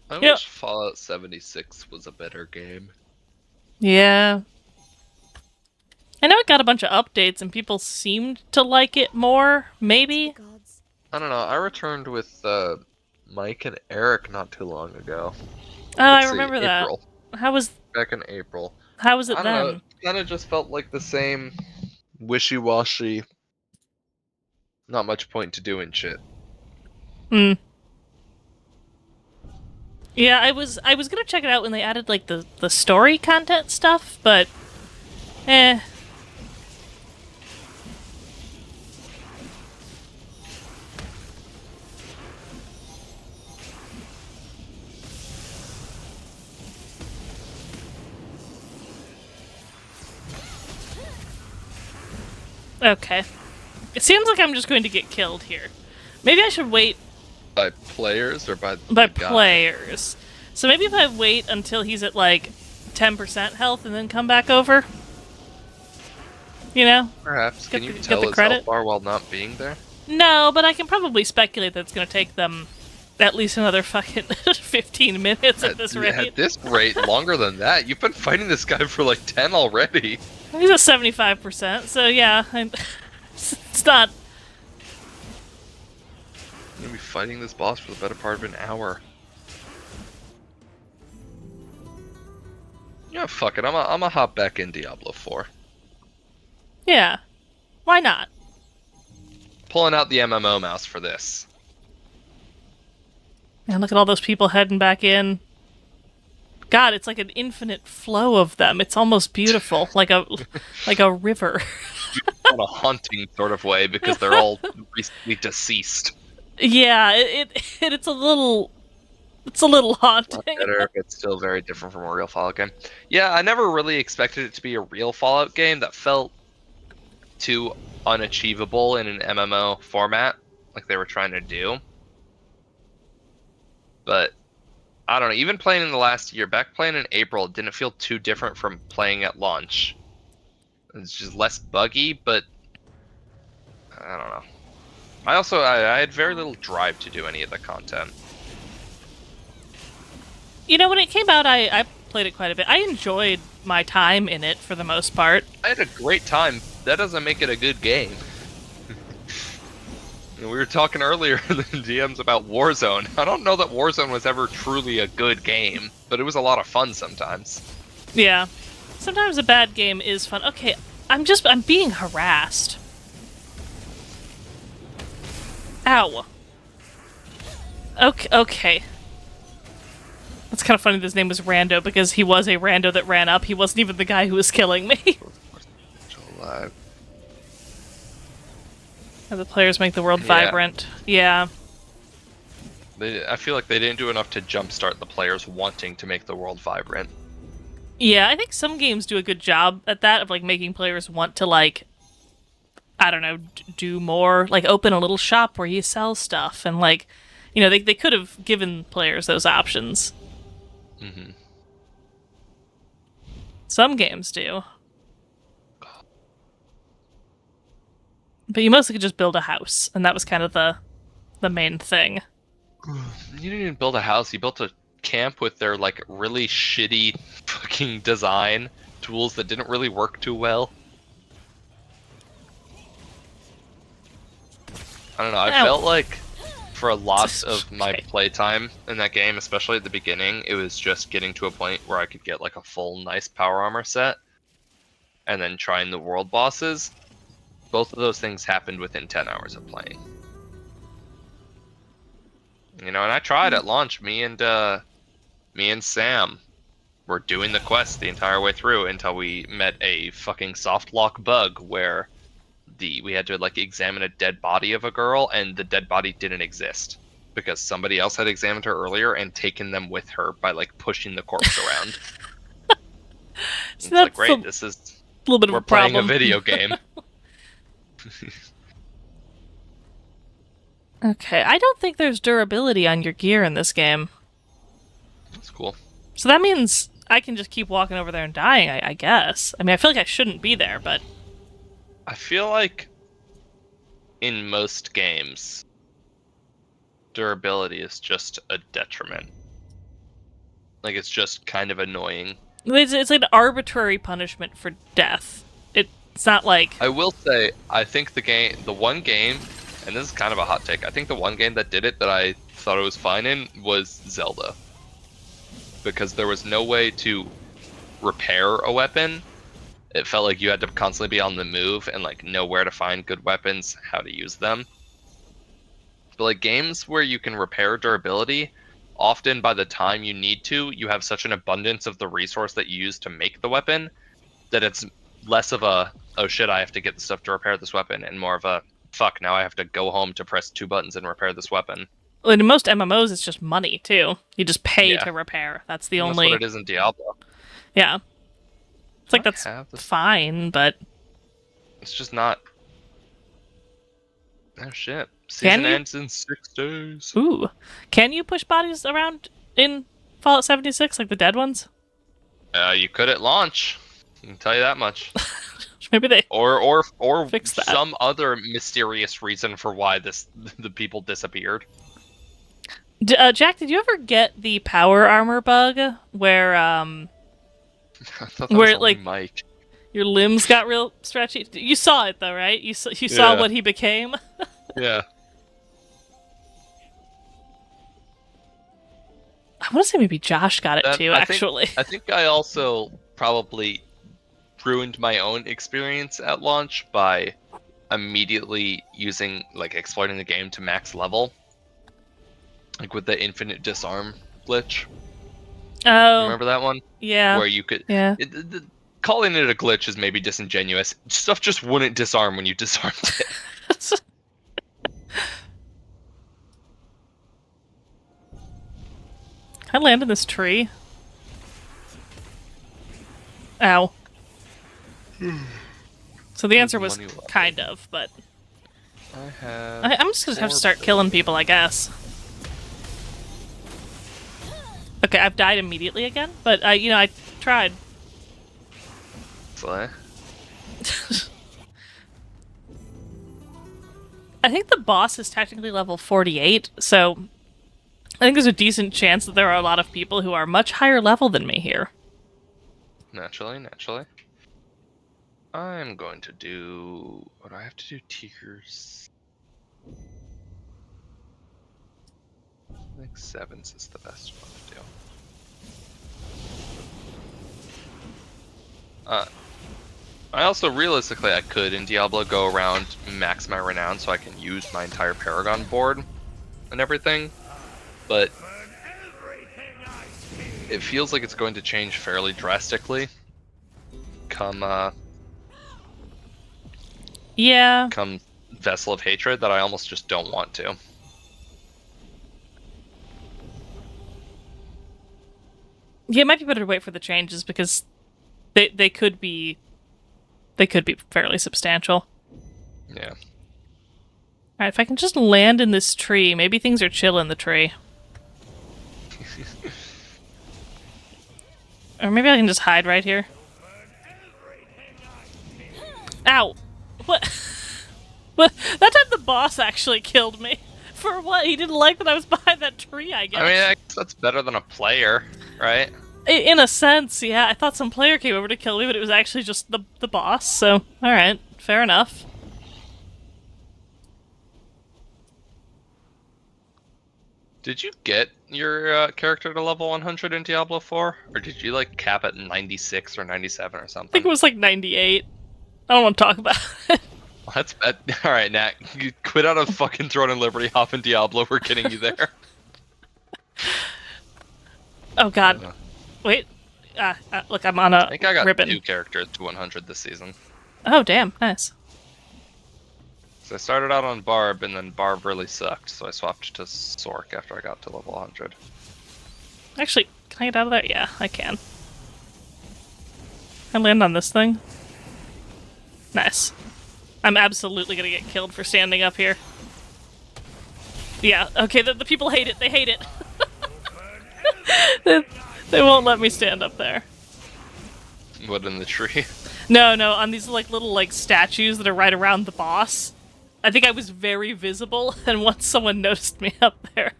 Speaker 11: I
Speaker 1: Yeah.
Speaker 11: wish Fallout 76 was a better game.
Speaker 1: Yeah. I know it got a bunch of updates and people seemed to like it more, maybe?
Speaker 7: Gods.
Speaker 11: I don't know. I returned with Mike and Eric not too long ago.
Speaker 1: Oh, I
Speaker 11: Let's see,
Speaker 1: remember that.
Speaker 11: April.
Speaker 1: How was
Speaker 11: Back in April.
Speaker 1: it
Speaker 11: I don't know.
Speaker 1: then?
Speaker 11: It kind of just felt like the same wishy-washy. Not much point to doing shit.
Speaker 1: Hmm. Yeah, I was gonna check it out when they added like the story content stuff, but eh. Okay. It seems like I'm just going to get killed here. Maybe I should wait
Speaker 11: By players or by
Speaker 1: by
Speaker 11: the guy?
Speaker 1: players. So maybe if I wait until he's at like 10% health and then come back over? You know?
Speaker 11: Perhaps.
Speaker 1: Get
Speaker 11: Can you
Speaker 1: the- get
Speaker 11: tell
Speaker 1: the
Speaker 11: his
Speaker 1: credit?
Speaker 11: health bar while not being there?
Speaker 1: No, but I can probably speculate that it's going to take them at least another fucking 15 minutes at this rate.
Speaker 11: At this rate, longer than that. You've been fighting this guy for like 10 already.
Speaker 1: He's at 75%, so yeah, it's not...
Speaker 11: You're gonna be fighting this boss for the better part of an hour. Yeah, fuck it. I'm a hop back in Diablo 4.
Speaker 1: Yeah. Why not?
Speaker 11: Pulling out the MMO mouse for this.
Speaker 1: And look at all those people heading back in. God, it's like an infinite flow of them. It's almost beautiful, like a river.
Speaker 11: In a haunting sort of way because they're all recently deceased.
Speaker 1: Yeah, it's a little haunting.
Speaker 11: Better if it's still very different from a real Fallout game. Yeah, I never really expected it to be a real Fallout game that felt too unachievable in an MMO format, like they were trying to do. But I don't know. Even playing in the last year, back playing in April, it didn't feel too different from playing at launch. It's just less buggy, but I don't know. I had very little drive to do any of the content.
Speaker 1: You know, when it came out, I played it quite a bit. I enjoyed my time in it for the most part.
Speaker 11: I had a great time. That doesn't make it a good game. We were talking earlier in the DMs about Warzone. I don't know that Warzone was ever truly a good game, but it was a lot of fun sometimes.
Speaker 1: Yeah. Sometimes a bad game is fun. Okay, I'm being harassed. Ow. Okay. It's kind of funny that his name was Rando, because he was a rando that ran up. He wasn't even the guy who was killing me.
Speaker 11: Alive.
Speaker 1: And the players make the world vibrant. Yeah.
Speaker 11: I feel like they didn't do enough to jumpstart the players wanting to make the world vibrant.
Speaker 1: Yeah, I think some games do a good job at that, of like making players want to, like, I don't know, do more, like open a little shop where you sell stuff, and like, you know, they could have given players those options.
Speaker 11: Mm-hmm.
Speaker 1: Some games do. But you mostly could just build a house, and that was kind of the main thing.
Speaker 11: You didn't even build a house, you built a camp with their like really shitty fucking design tools that didn't really work too well. I don't know, I felt like for a lot of my playtime in that game, especially at the beginning, it was just getting to a point where I could get like a full nice power armor set and then trying the world bosses. Both of those things happened within 10 hours of playing. You know, and I tried at launch. Me and Sam were doing the quest the entire way through until we met a fucking soft lock bug where we had to like examine a dead body of a girl, and the dead body didn't exist because somebody else had examined her earlier and taken them with her by like pushing the corpse around. It's like, great, this is
Speaker 1: a little bit of
Speaker 11: we're
Speaker 1: a
Speaker 11: playing
Speaker 1: problem.
Speaker 11: a video game.
Speaker 1: Okay, I don't think there's durability on your gear in this game.
Speaker 11: That's cool.
Speaker 1: So that means I can just keep walking over there and dying, I guess. I mean, I feel like I shouldn't be there, but...
Speaker 11: I feel like in most games, durability is just a detriment. Like, it's just kind of annoying.
Speaker 1: It's like an arbitrary punishment for death. It's not like...
Speaker 11: I will say, I think the one game, and this is kind of a hot take, I think the one game that did it that I thought it was fine in was Zelda. Because there was no way to repair a weapon. It felt like you had to constantly be on the move and like know where to find good weapons, how to use them. But like games where you can repair durability, often by the time you need to, you have such an abundance of the resource that you use to make the weapon that it's less of a, oh shit, I have to get the stuff to repair this weapon, and more of a, fuck, now I have to go home to press 2 buttons and repair this weapon.
Speaker 1: Well, in most MMOs, it's just money, too. You just pay to repair. That's the only...
Speaker 11: That's what it is in Diablo.
Speaker 1: Yeah. It's like, that's fine, but...
Speaker 11: It's just not... Oh shit. Season ends in 6 days.
Speaker 1: Ooh. Can you push bodies around in Fallout 76, like the dead ones?
Speaker 11: You could at launch. I can tell you that much.
Speaker 1: Maybe they
Speaker 11: or
Speaker 1: fix that.
Speaker 11: Some other mysterious reason for why the people disappeared.
Speaker 1: Jack, did you ever get the power armor bug where
Speaker 11: I thought that was
Speaker 1: like
Speaker 11: Mike.
Speaker 1: Your limbs got real stretchy? You saw it though, right? You saw what he became.
Speaker 11: Yeah.
Speaker 1: I want to say maybe Josh got it too. Actually,
Speaker 11: I think I also probably ruined my own experience at launch by immediately exploiting the game to max level. Like with the infinite disarm glitch.
Speaker 1: Oh.
Speaker 11: Remember that one?
Speaker 1: Yeah.
Speaker 11: Where you could...
Speaker 1: Yeah.
Speaker 11: Calling it a glitch is maybe disingenuous. Stuff just wouldn't disarm when you disarmed it.
Speaker 1: Can I land in this tree? Ow. So the answer was kind of, but... I'm just gonna have to start killing people, I guess. Okay, I've died immediately again, but I tried.
Speaker 11: Slay.
Speaker 1: I think the boss is technically level 48, so I think there's a decent chance that there are a lot of people who are much higher level than me here.
Speaker 11: Naturally. I'm going to do... What do I have to do? Tiers... I think 7s is the best one to do. I also, realistically, I could in Diablo go around, max my renown so I can use my entire Paragon board and everything, but it feels like it's going to change fairly drastically come Vessel of Hatred, that I almost just don't want to.
Speaker 1: Yeah, it might be better to wait for the changes because they could be fairly substantial.
Speaker 11: Yeah.
Speaker 1: Alright, if I can just land in this tree, maybe things are chill in the tree. Or maybe I can just hide right here. Ow! What? What? That time the boss actually killed me. For what? He didn't like that I was behind that tree, I guess.
Speaker 11: I mean, I guess that's better than a player, right?
Speaker 1: In a sense, yeah. I thought some player came over to kill me, but it was actually just the boss, so alright, fair enough.
Speaker 11: Did you get your character to level 100 in Diablo 4? Or did you, like, cap at 96 or 97 or something?
Speaker 1: I think it was like 98. I don't want to talk about it.
Speaker 11: That's bad. All right, Nat, you quit out of fucking Throne and Liberty, hop in Diablo. We're getting you there.
Speaker 1: Oh god. Wait. Look, I'm on
Speaker 11: I
Speaker 1: a
Speaker 11: think I got
Speaker 1: ribbon.
Speaker 11: 2 characters to 100 this season.
Speaker 1: Oh, damn. Nice.
Speaker 11: So I started out on Barb, and then Barb really sucked, so I swapped to Sork after I got to level 100.
Speaker 1: Actually, can I get out of there? Yeah, I can. I land on this thing. Nice. I'm absolutely gonna get killed for standing up here. Yeah, okay, the people hate it. They hate it. They won't let me stand up there.
Speaker 11: What, in the tree?
Speaker 1: No, on these like little like statues that are right around the boss. I think I was very visible, and once someone noticed me up there,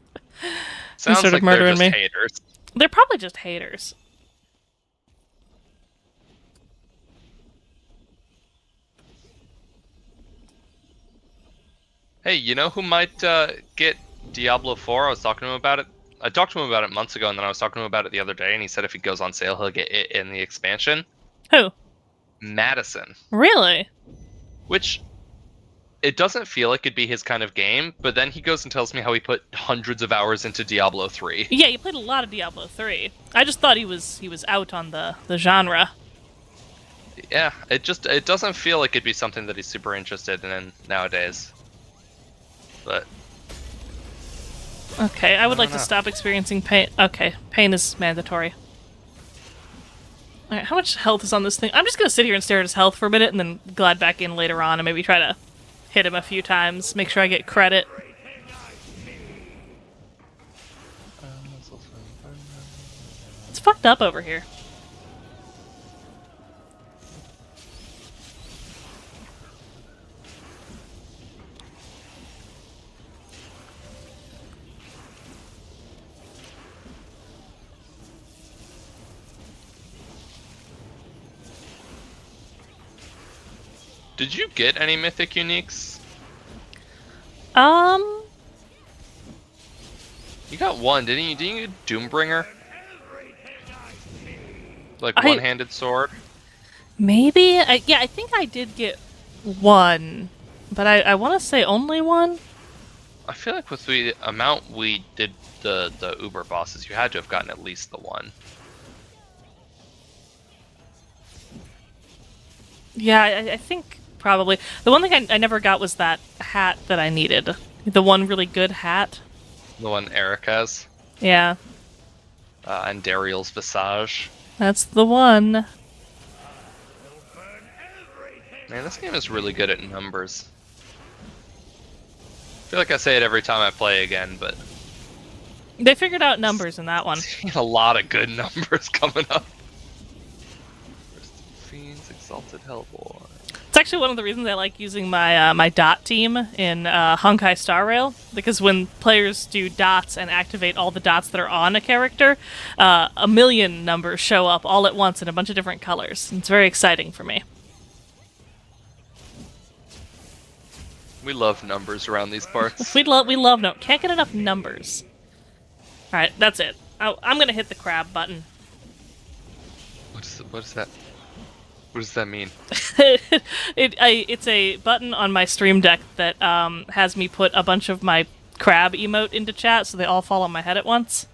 Speaker 11: Sounds
Speaker 1: started
Speaker 11: like they're
Speaker 1: murdering
Speaker 11: just
Speaker 1: me.
Speaker 11: haters.
Speaker 1: They're probably just haters.
Speaker 11: Hey, you know who might get Diablo 4? I was talking to him about it. I talked to him about it months ago, and then I was talking to him about it the other day, and he said if it goes on sale, he'll get it in the expansion.
Speaker 1: Who?
Speaker 11: Madison.
Speaker 1: Really?
Speaker 11: Which, it doesn't feel like it'd be his kind of game, but then he goes and tells me how he put hundreds of hours into Diablo 3.
Speaker 1: Yeah, he played a lot of Diablo 3. I just thought he was out on the genre.
Speaker 11: Yeah, it doesn't feel like it'd be something that he's super interested in nowadays. But
Speaker 1: okay, I would like to stop experiencing pain. Okay, pain is mandatory. Alright, how much health is on this thing? I'm just gonna sit here and stare at his health for a minute and then glide back in later on and maybe try to hit him a few times, make sure I get credit. It's fucked up over here.
Speaker 11: did you get any mythic uniques? You got one, didn't you? Didn't you get Doombringer? Like one-handed sword?
Speaker 1: Maybe? Yeah, I think I did get one. But I want to say only one?
Speaker 11: I feel like with the amount we did the Uber bosses, you had to have gotten at least the one.
Speaker 1: Yeah, I think probably. The one thing I never got was that hat that I needed. The one really good hat.
Speaker 11: The one Eric has.
Speaker 1: Yeah.
Speaker 11: And Dariel's Visage.
Speaker 1: That's the one.
Speaker 11: Man, this game is really good at numbers. I feel like I say it every time I play again, but...
Speaker 1: They figured out numbers in that one.
Speaker 11: a lot of good numbers coming up. Fiends, Exalted Hellboy.
Speaker 1: It's actually one of the reasons I like using my my dot team in Honkai Star Rail, because when players do dots and activate all the dots that are on a character, a million numbers show up all at once in a bunch of different colors. It's very exciting for me.
Speaker 11: We love numbers around these parts.
Speaker 1: we love no. Can't get enough numbers. All right, that's it. I'm gonna hit the crab button.
Speaker 11: What is that? What does that mean?
Speaker 1: It's a button on my Stream Deck that has me put a bunch of my crab emote into chat, so they all fall on my head at once.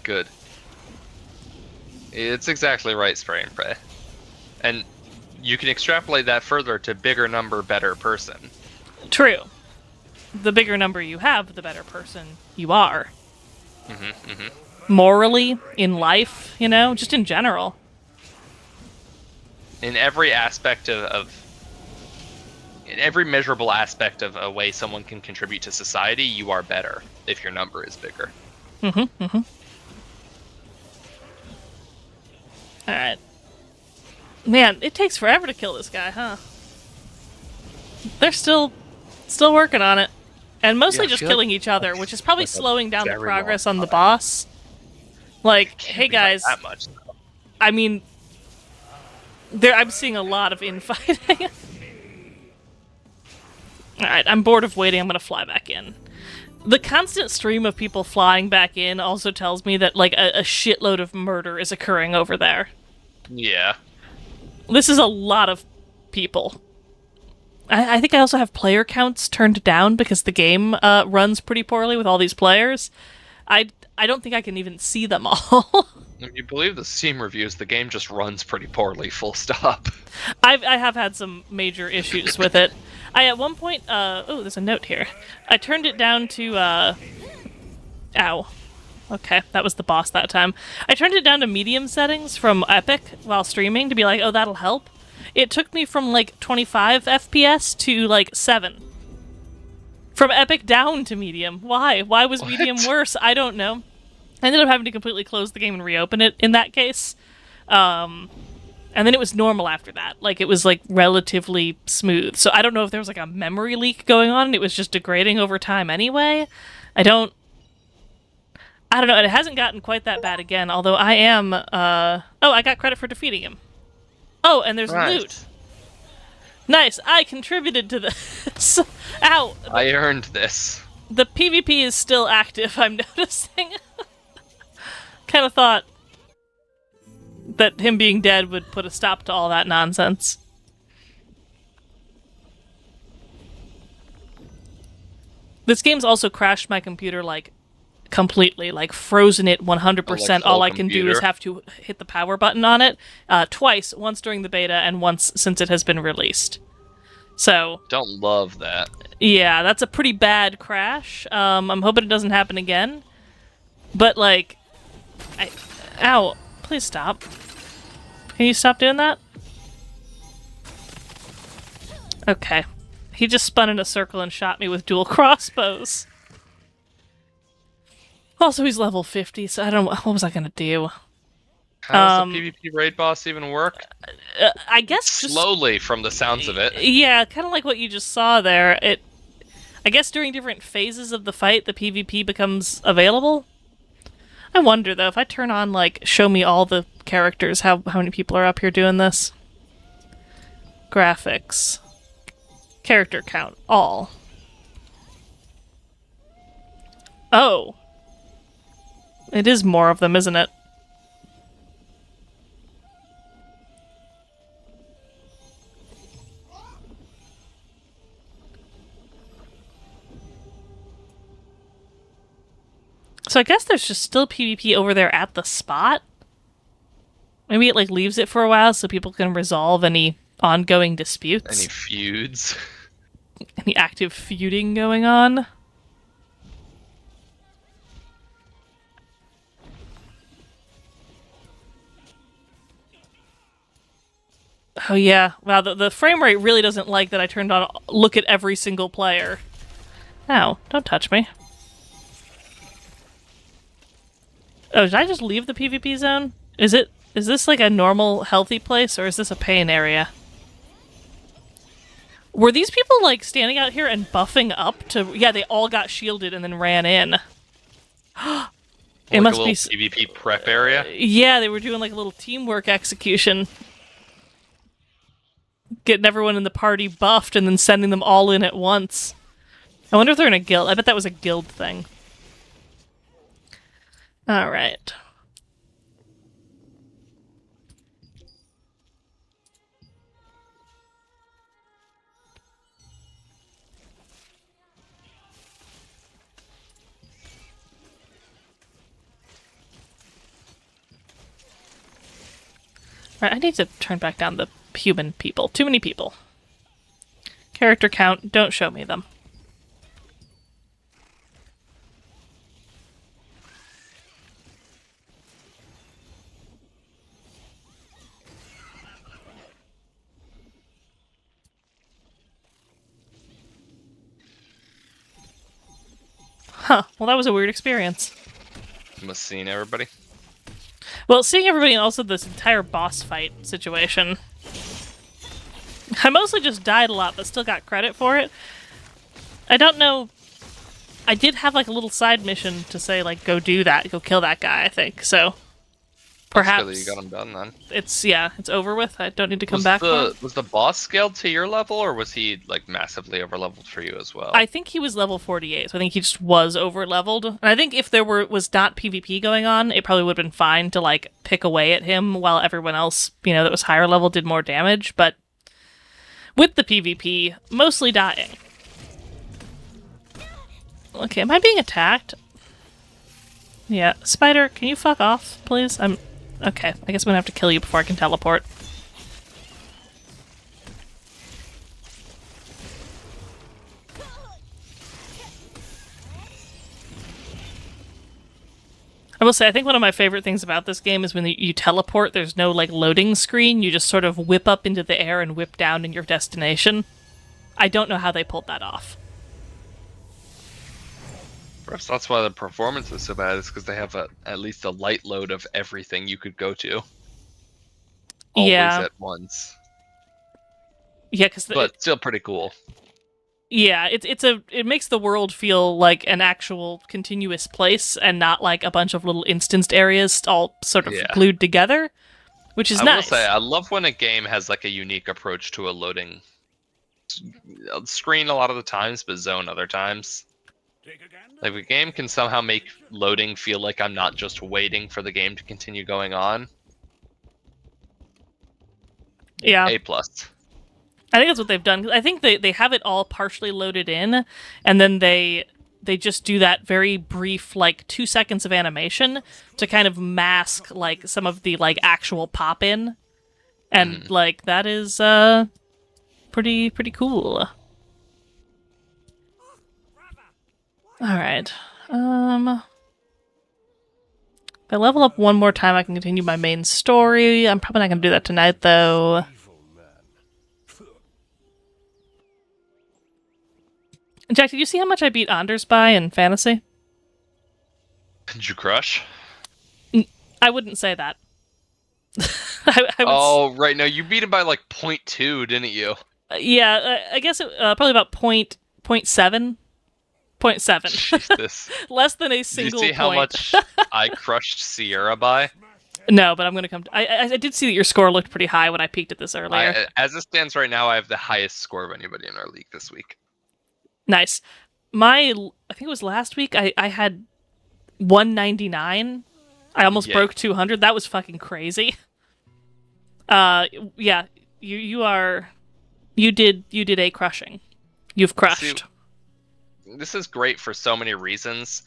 Speaker 11: Good. It's exactly right, Spray and Pray. And you can extrapolate that further to bigger number, better person.
Speaker 1: True. The bigger number you have, the better person you are. Morally, in life, you know, just in general.
Speaker 11: In every aspect in every measurable aspect of a way someone can contribute to society, you are better if your number is bigger.
Speaker 1: Alright. Man, it takes forever to kill this guy, huh? They're still working on it. And mostly just killing each other, which is probably slowing down the progress on the boss. Like, hey guys,
Speaker 11: that much.
Speaker 1: I mean, I'm seeing a lot of infighting. Alright, I'm bored of waiting, I'm gonna fly back in. The constant stream of people flying back in also tells me that, like, a shitload of murder is occurring over there.
Speaker 11: Yeah.
Speaker 1: This is a lot of people. I think I also have player counts turned down because the game runs pretty poorly with all these players. I don't think I can even see them all.
Speaker 11: If you believe the Steam reviews, the game just runs pretty poorly, full stop.
Speaker 1: I have had some major issues with it. I at one point, oh, there's a note here. I turned it down to, ow. Okay, that was the boss that time. I turned it down to medium settings from Epic while streaming to be like, oh, that'll help. It took me from, like, 25 FPS to, like, 7. From Epic down to medium. Why? Why was medium worse? I don't know. I ended up having to completely close the game and reopen it in that case. And then it was normal after that. Like, it was, like, relatively smooth. So I don't know if there was, like, a memory leak going on and it was just degrading over time anyway. I don't know, and it hasn't gotten quite that bad again, although I am, oh, I got credit for defeating him. Oh, and there's loot. Nice, I contributed to this. Ow!
Speaker 11: I earned this.
Speaker 1: The PvP is still active, I'm noticing. Kind of thought that him being dead would put a stop to all that nonsense. This game's also crashed my computer, like, completely, like, frozen it 100%.
Speaker 11: Like
Speaker 1: all I can do
Speaker 11: computer.
Speaker 1: is have to hit the power button on it twice, once during the beta and once since it has been released. So...
Speaker 11: Don't love that.
Speaker 1: Yeah, that's a pretty bad crash. I'm hoping it doesn't happen again. But, like... Ow. Please stop. Can you stop doing that? Okay. He just spun in a circle and shot me with dual crossbows. Also, he's level 50, so I don't know. What was I gonna do?
Speaker 11: How does the PvP raid boss even work?
Speaker 1: I guess just...
Speaker 11: Slowly, from the sounds of it.
Speaker 1: Yeah, kind of like what you just saw there. I guess during different phases of the fight, the PvP becomes available? I wonder, though, if I turn on, like, show me all the characters, how many people are up here doing this? Graphics. Character count. All. Oh. It is more of them, isn't it? So I guess there's just still PvP over there at the spot? Maybe it, like, leaves it for a while so people can resolve any ongoing disputes?
Speaker 11: Any feuds?
Speaker 1: Any active feuding going on? Oh yeah, wow, the frame rate really doesn't like that I turned on look at every single player. Ow, don't touch me. Oh, did I just leave the PvP zone? Is this like a normal, healthy place, or is this a pain area? Were these people, like, standing out here and buffing up to... Yeah, they all got shielded and then ran in. It
Speaker 11: Like
Speaker 1: must
Speaker 11: a
Speaker 1: be...
Speaker 11: little PvP prep area?
Speaker 1: Yeah, they were doing, like, a little teamwork execution. Getting everyone in the party buffed and then sending them all in at once. I wonder if they're in a guild. I bet that was a guild thing. Alright. Right, I need to turn back down the human people. Too many people. Character count, don't show me them. Huh, well that was a weird experience.
Speaker 11: You must have seen everybody.
Speaker 1: Well, seeing everybody and also this entire boss fight situation. I mostly just died a lot, but still got credit for it. I don't know... I did have, like, a little side mission to say, like, go do that, go kill that guy, I think, so... Perhaps...
Speaker 11: That's good that you got him done, then.
Speaker 1: It's over with, I don't need to come back for it.
Speaker 11: Was the boss scaled to your level, or was he, like, massively overleveled for you as well?
Speaker 1: I think he was level 48, so I think he just was over-leveled. And I think if there was not PvP going on, it probably would have been fine to, like, pick away at him while everyone else, you know, that was higher level did more damage, but... with the PvP, mostly dying. Okay, am I being attacked? Yeah, Spider, can you fuck off, please? Okay, I guess I'm gonna have to kill you before I can teleport. I will say, I think one of my favorite things about this game is when you teleport, there's no, like, loading screen. You just sort of whip up into the air and whip down in your destination. I don't know how they pulled that off.
Speaker 11: Perhaps that's why the performance is so bad, is because they have at least a light load of everything you could go to. Always at once.
Speaker 1: Yeah,
Speaker 11: but still pretty cool.
Speaker 1: Yeah, it makes the world feel like an actual continuous place and not like a bunch of little instanced areas all sort of glued together, which is nice.
Speaker 11: I will say, I love when a game has like a unique approach to a loading screen a lot of the times, but zone other times. Like, the game can somehow make loading feel like I'm not just waiting for the game to continue going on.
Speaker 1: Yeah.
Speaker 11: A+.
Speaker 1: I think that's what they've done. I think they have it all partially loaded in, and then they just do that very brief, like, 2 seconds of animation to kind of mask, like, some of the, like, actual pop-in. And, like, that is, pretty cool. Alright. If I level up one more time, I can continue my main story. I'm probably not gonna do that tonight, though. Jack, did you see how much I beat Anders by in Fantasy?
Speaker 11: Did you crush?
Speaker 1: I wouldn't say that.
Speaker 11: Oh, right. No, you beat him by like 0.2, didn't you?
Speaker 1: Yeah, I guess probably about 0.7. 0.7.
Speaker 11: Jesus.
Speaker 1: Less than a single
Speaker 11: point. Did you see how much I crushed Sierra by?
Speaker 1: No, but I'm going to come... I did see that your score looked pretty high when I peeked at this earlier.
Speaker 11: As it stands right now, I have the highest score of anybody in our league this week.
Speaker 1: Nice. I think it was last week, I had 199. I almost broke 200. That was fucking crazy. Yeah, you did a crushing. You've crushed.
Speaker 11: See, this is great for so many reasons,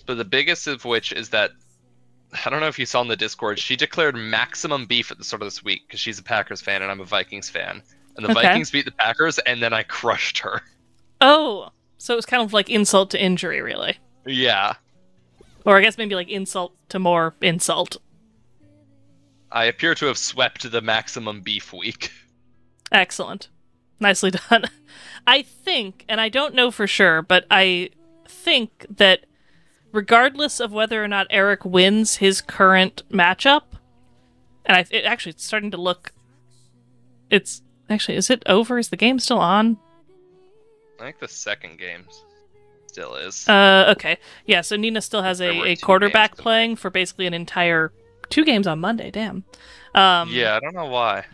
Speaker 11: but the biggest of which is that, I don't know if you saw in the Discord, she declared maximum beef at the start of this week because she's a Packers fan and I'm a Vikings fan. And the Vikings beat the Packers, and then I crushed her.
Speaker 1: Oh, so it was kind of like insult to injury, really.
Speaker 11: Yeah.
Speaker 1: Or I guess maybe like insult to more insult.
Speaker 11: I appear to have swept the maximum beef week.
Speaker 1: Excellent. Nicely done. I think, and I don't know for sure, but I think that regardless of whether or not Eric wins his current matchup, and it's starting to look... Is it over? Is the game still on?
Speaker 11: I think the second game still is.
Speaker 1: Okay. Yeah, so Nina still has a quarterback playing for basically an entire 2 games on Monday, damn.
Speaker 11: Yeah, I don't know why.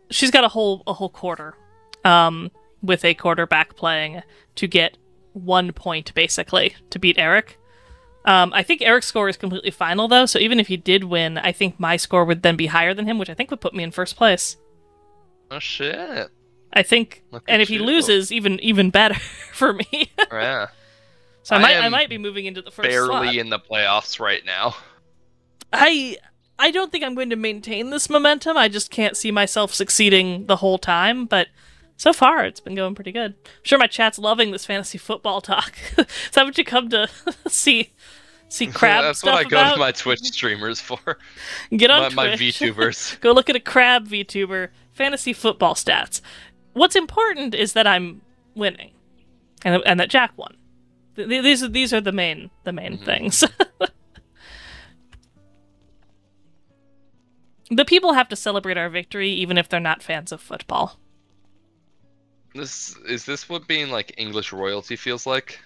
Speaker 1: She's got a whole quarter with a quarterback playing to get 1 point, basically, to beat Eric. I think Eric's score is completely final, though, so even if he did win, I think my score would then be higher than him, which I think would put me in first place.
Speaker 11: Oh, shit.
Speaker 1: I think, and if he loses, even better for me.
Speaker 11: Yeah.
Speaker 1: So I might be moving into the first slot.
Speaker 11: Barely in the playoffs right now.
Speaker 1: I don't think I'm going to maintain this momentum. I just can't see myself succeeding the whole time, but so far it's been going pretty good. I'm sure my chat's loving this fantasy football talk. Is that what you come to see crab
Speaker 11: That's
Speaker 1: stuff
Speaker 11: what I go
Speaker 1: about?
Speaker 11: to my Twitch streamers for.
Speaker 1: Get on
Speaker 11: my
Speaker 1: Twitch.
Speaker 11: VTubers.
Speaker 1: Go look at a crab VTuber. Fantasy football stats. What's important is that I'm winning, and that Jack won. These are the main things. The people have to celebrate our victory, even if they're not fans of football.
Speaker 11: Is this what being like English royalty feels like?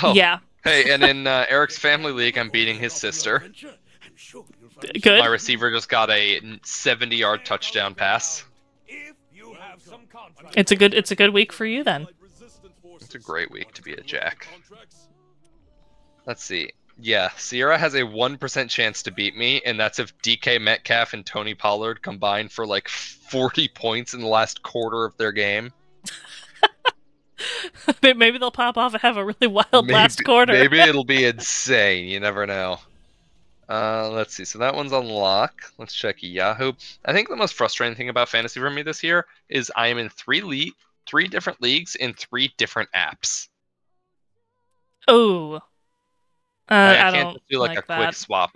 Speaker 11: Oh
Speaker 1: yeah.
Speaker 11: Hey, and in Eric's family league, I'm beating his sister.
Speaker 1: Good.
Speaker 11: My receiver just got a 70-yard touchdown pass.
Speaker 1: It's a good week for you then.
Speaker 11: It's a great week to be a Jack. Let's see. Yeah, Sierra has a 1% chance to beat me, and that's if DK Metcalf and Tony Pollard combine for like 40 points in the last quarter of their game.
Speaker 1: Maybe they'll pop off and have a really wild last
Speaker 11: Maybe,
Speaker 1: quarter.
Speaker 11: maybe it'll be insane. You never know. Let's see. So that one's on lock. Let's check Yahoo. I think the most frustrating thing about fantasy for me this year is I am in three different leagues in 3 different apps.
Speaker 1: Oh,
Speaker 11: I
Speaker 1: I
Speaker 11: can't
Speaker 1: don't
Speaker 11: just do like a
Speaker 1: like
Speaker 11: quick
Speaker 1: that.
Speaker 11: swap.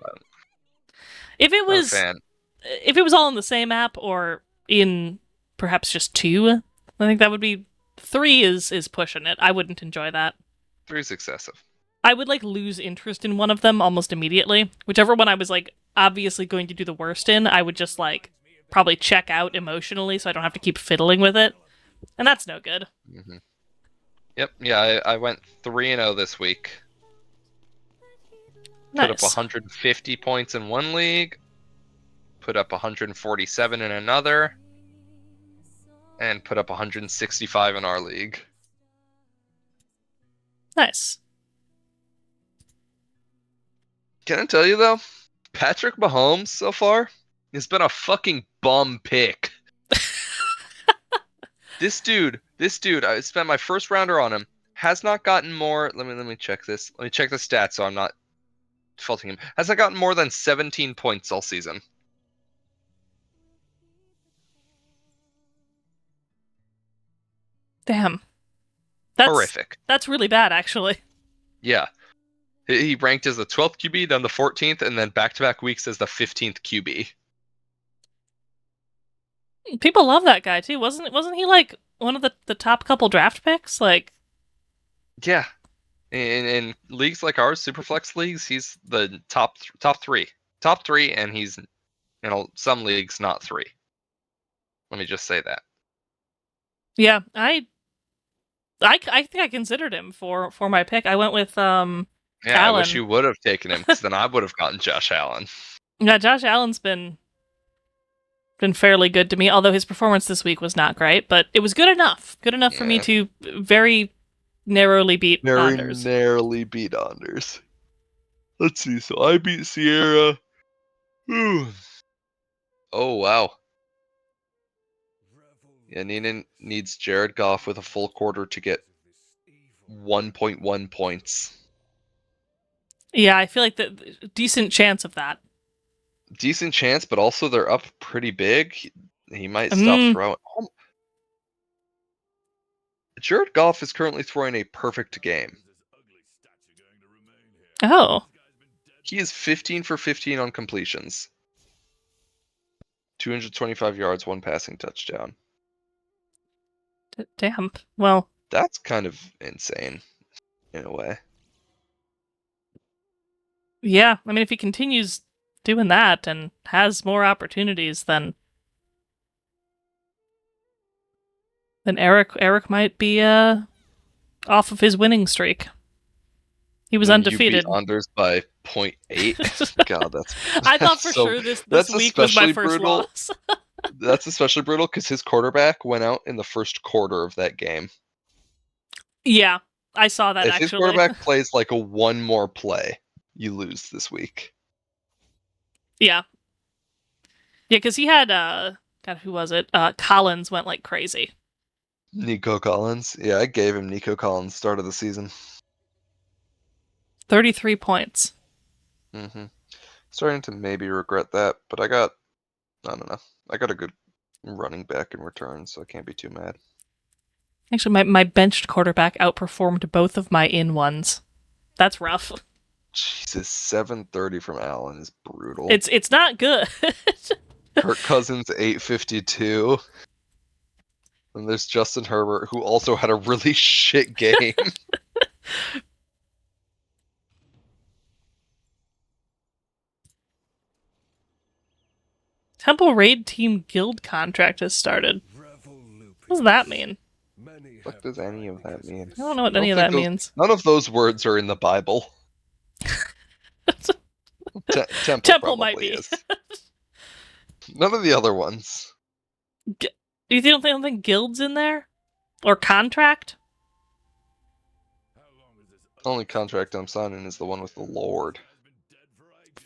Speaker 1: If it
Speaker 11: Not a
Speaker 1: was,
Speaker 11: fan.
Speaker 1: if it was all in the same app or in perhaps just 2, I think that would be 3 is pushing it. I wouldn't enjoy that.
Speaker 11: 3 is excessive.
Speaker 1: I would like lose interest in one of them almost immediately. Whichever one I was like obviously going to do the worst in, I would just like probably check out emotionally so I don't have to keep fiddling with it. And that's no good.
Speaker 11: Mm-hmm. Yep. Yeah, I went 3-0 this week. Put up
Speaker 1: Nice.
Speaker 11: 150 points in one league. Put up 147 in another. And put up 165 in our league.
Speaker 1: Nice.
Speaker 11: Can I tell you though, Patrick Mahomes so far has been a fucking bum pick. This dude, I spent my first rounder on him, has not gotten more. Let me check this. Let me check the stats so I'm not faulting him. Has not gotten more than 17 points all season.
Speaker 1: Damn. That's
Speaker 11: Horrific.
Speaker 1: That's really bad, actually.
Speaker 11: Yeah. He ranked as the 12th QB, then the 14th, and then back-to-back weeks as the 15th QB.
Speaker 1: People love that guy too. Wasn't he like one of the top couple draft picks? Like,
Speaker 11: Yeah. In leagues like ours, Superflex leagues, he's the top 3. Top 3, and he's in some leagues not 3. Let me just say that.
Speaker 1: yeah, I think I considered him for my pick. I went with
Speaker 11: Yeah,
Speaker 1: Allen.
Speaker 11: I wish you would have taken him, because then I would have gotten Josh Allen.
Speaker 1: Yeah, Josh Allen's been fairly good to me, although his performance this week was not great, but it was good enough. Good enough for me to very narrowly beat Anders.
Speaker 11: Narrowly beat Anders. Let's see. So I beat Sierra. Oh, wow. Yeah, Neenan needs Jared Goff with a full quarter to get 1.1 points.
Speaker 1: Yeah, I feel like the decent chance of that.
Speaker 11: Decent chance, but also they're up pretty big. He might stop throwing. Jared Goff is currently throwing a perfect game.
Speaker 1: Oh.
Speaker 11: He is 15 for 15 on completions. 225 yards, 1 passing touchdown.
Speaker 1: Damn. Well,
Speaker 11: that's kind of insane in a way.
Speaker 1: Yeah, I mean, if he continues doing that and has more opportunities, then Eric might be off of his winning streak. He was undefeated.
Speaker 11: You beat Anders by 0.8. God, that's
Speaker 1: I thought for
Speaker 11: so,
Speaker 1: sure this
Speaker 11: that's
Speaker 1: week was my first
Speaker 11: brutal.
Speaker 1: loss.
Speaker 11: That's especially brutal because his quarterback went out in the first quarter of that game.
Speaker 1: Yeah, I saw that.
Speaker 11: If his quarterback plays like a one more play, you lose this week.
Speaker 1: Yeah. Yeah, because he had God, who was it? Collins went like crazy.
Speaker 11: Nico Collins. Yeah, I gave him Nico Collins start of the season.
Speaker 1: 33 points.
Speaker 11: Mm-hmm. Starting to maybe regret that, but I don't know. I got a good running back in return, so I can't be too mad.
Speaker 1: Actually, my benched quarterback outperformed both of my in ones. That's rough.
Speaker 11: Jesus, 730 from Allen is brutal.
Speaker 1: It's not good.
Speaker 11: Kirk Cousins 852. And there's Justin Herbert, who also had a really shit game.
Speaker 1: Temple Raid Team Guild contract has started. What does that mean?
Speaker 11: What does any of that mean?
Speaker 1: I don't know what any of that means.
Speaker 11: None of those words are in the Bible. Temple
Speaker 1: might be.
Speaker 11: Is. None of the other ones.
Speaker 1: Do you don't think guild's in there? Or contract?
Speaker 11: Only contract I'm signing is the one with the Lord.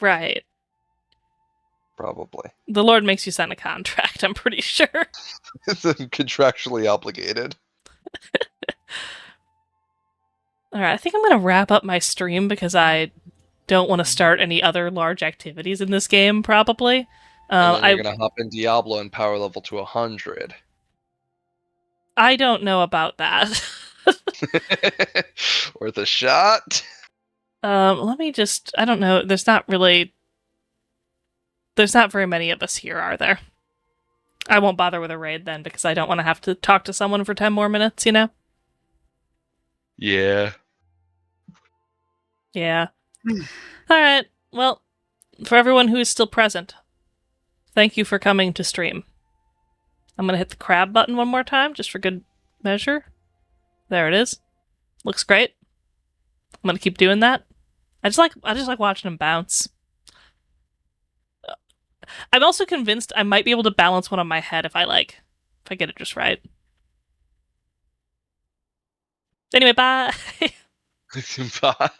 Speaker 1: Right.
Speaker 11: Probably.
Speaker 1: The Lord makes you sign a contract, I'm pretty sure.
Speaker 11: It's contractually obligated.
Speaker 1: Alright, I think I'm going to wrap up my stream because I don't want to start any other large activities in this game, probably.
Speaker 11: And then you're going to hop in Diablo and power level to 100.
Speaker 1: I don't know about that.
Speaker 11: Worth a shot.
Speaker 1: Let me just... I don't know. There's not very many of us here, are there? I won't bother with a raid then, because I don't want to have to talk to someone for 10 more minutes, you know?
Speaker 11: Yeah.
Speaker 1: Yeah. Alright, well, for everyone who is still present, thank you for coming to stream. I'm gonna hit the crab button one more time, just for good measure. There it is. Looks great. I'm gonna keep doing that. I just like watching him bounce. I'm also convinced I might be able to balance one on my head if I get it just right. Anyway, bye!
Speaker 11: Bye.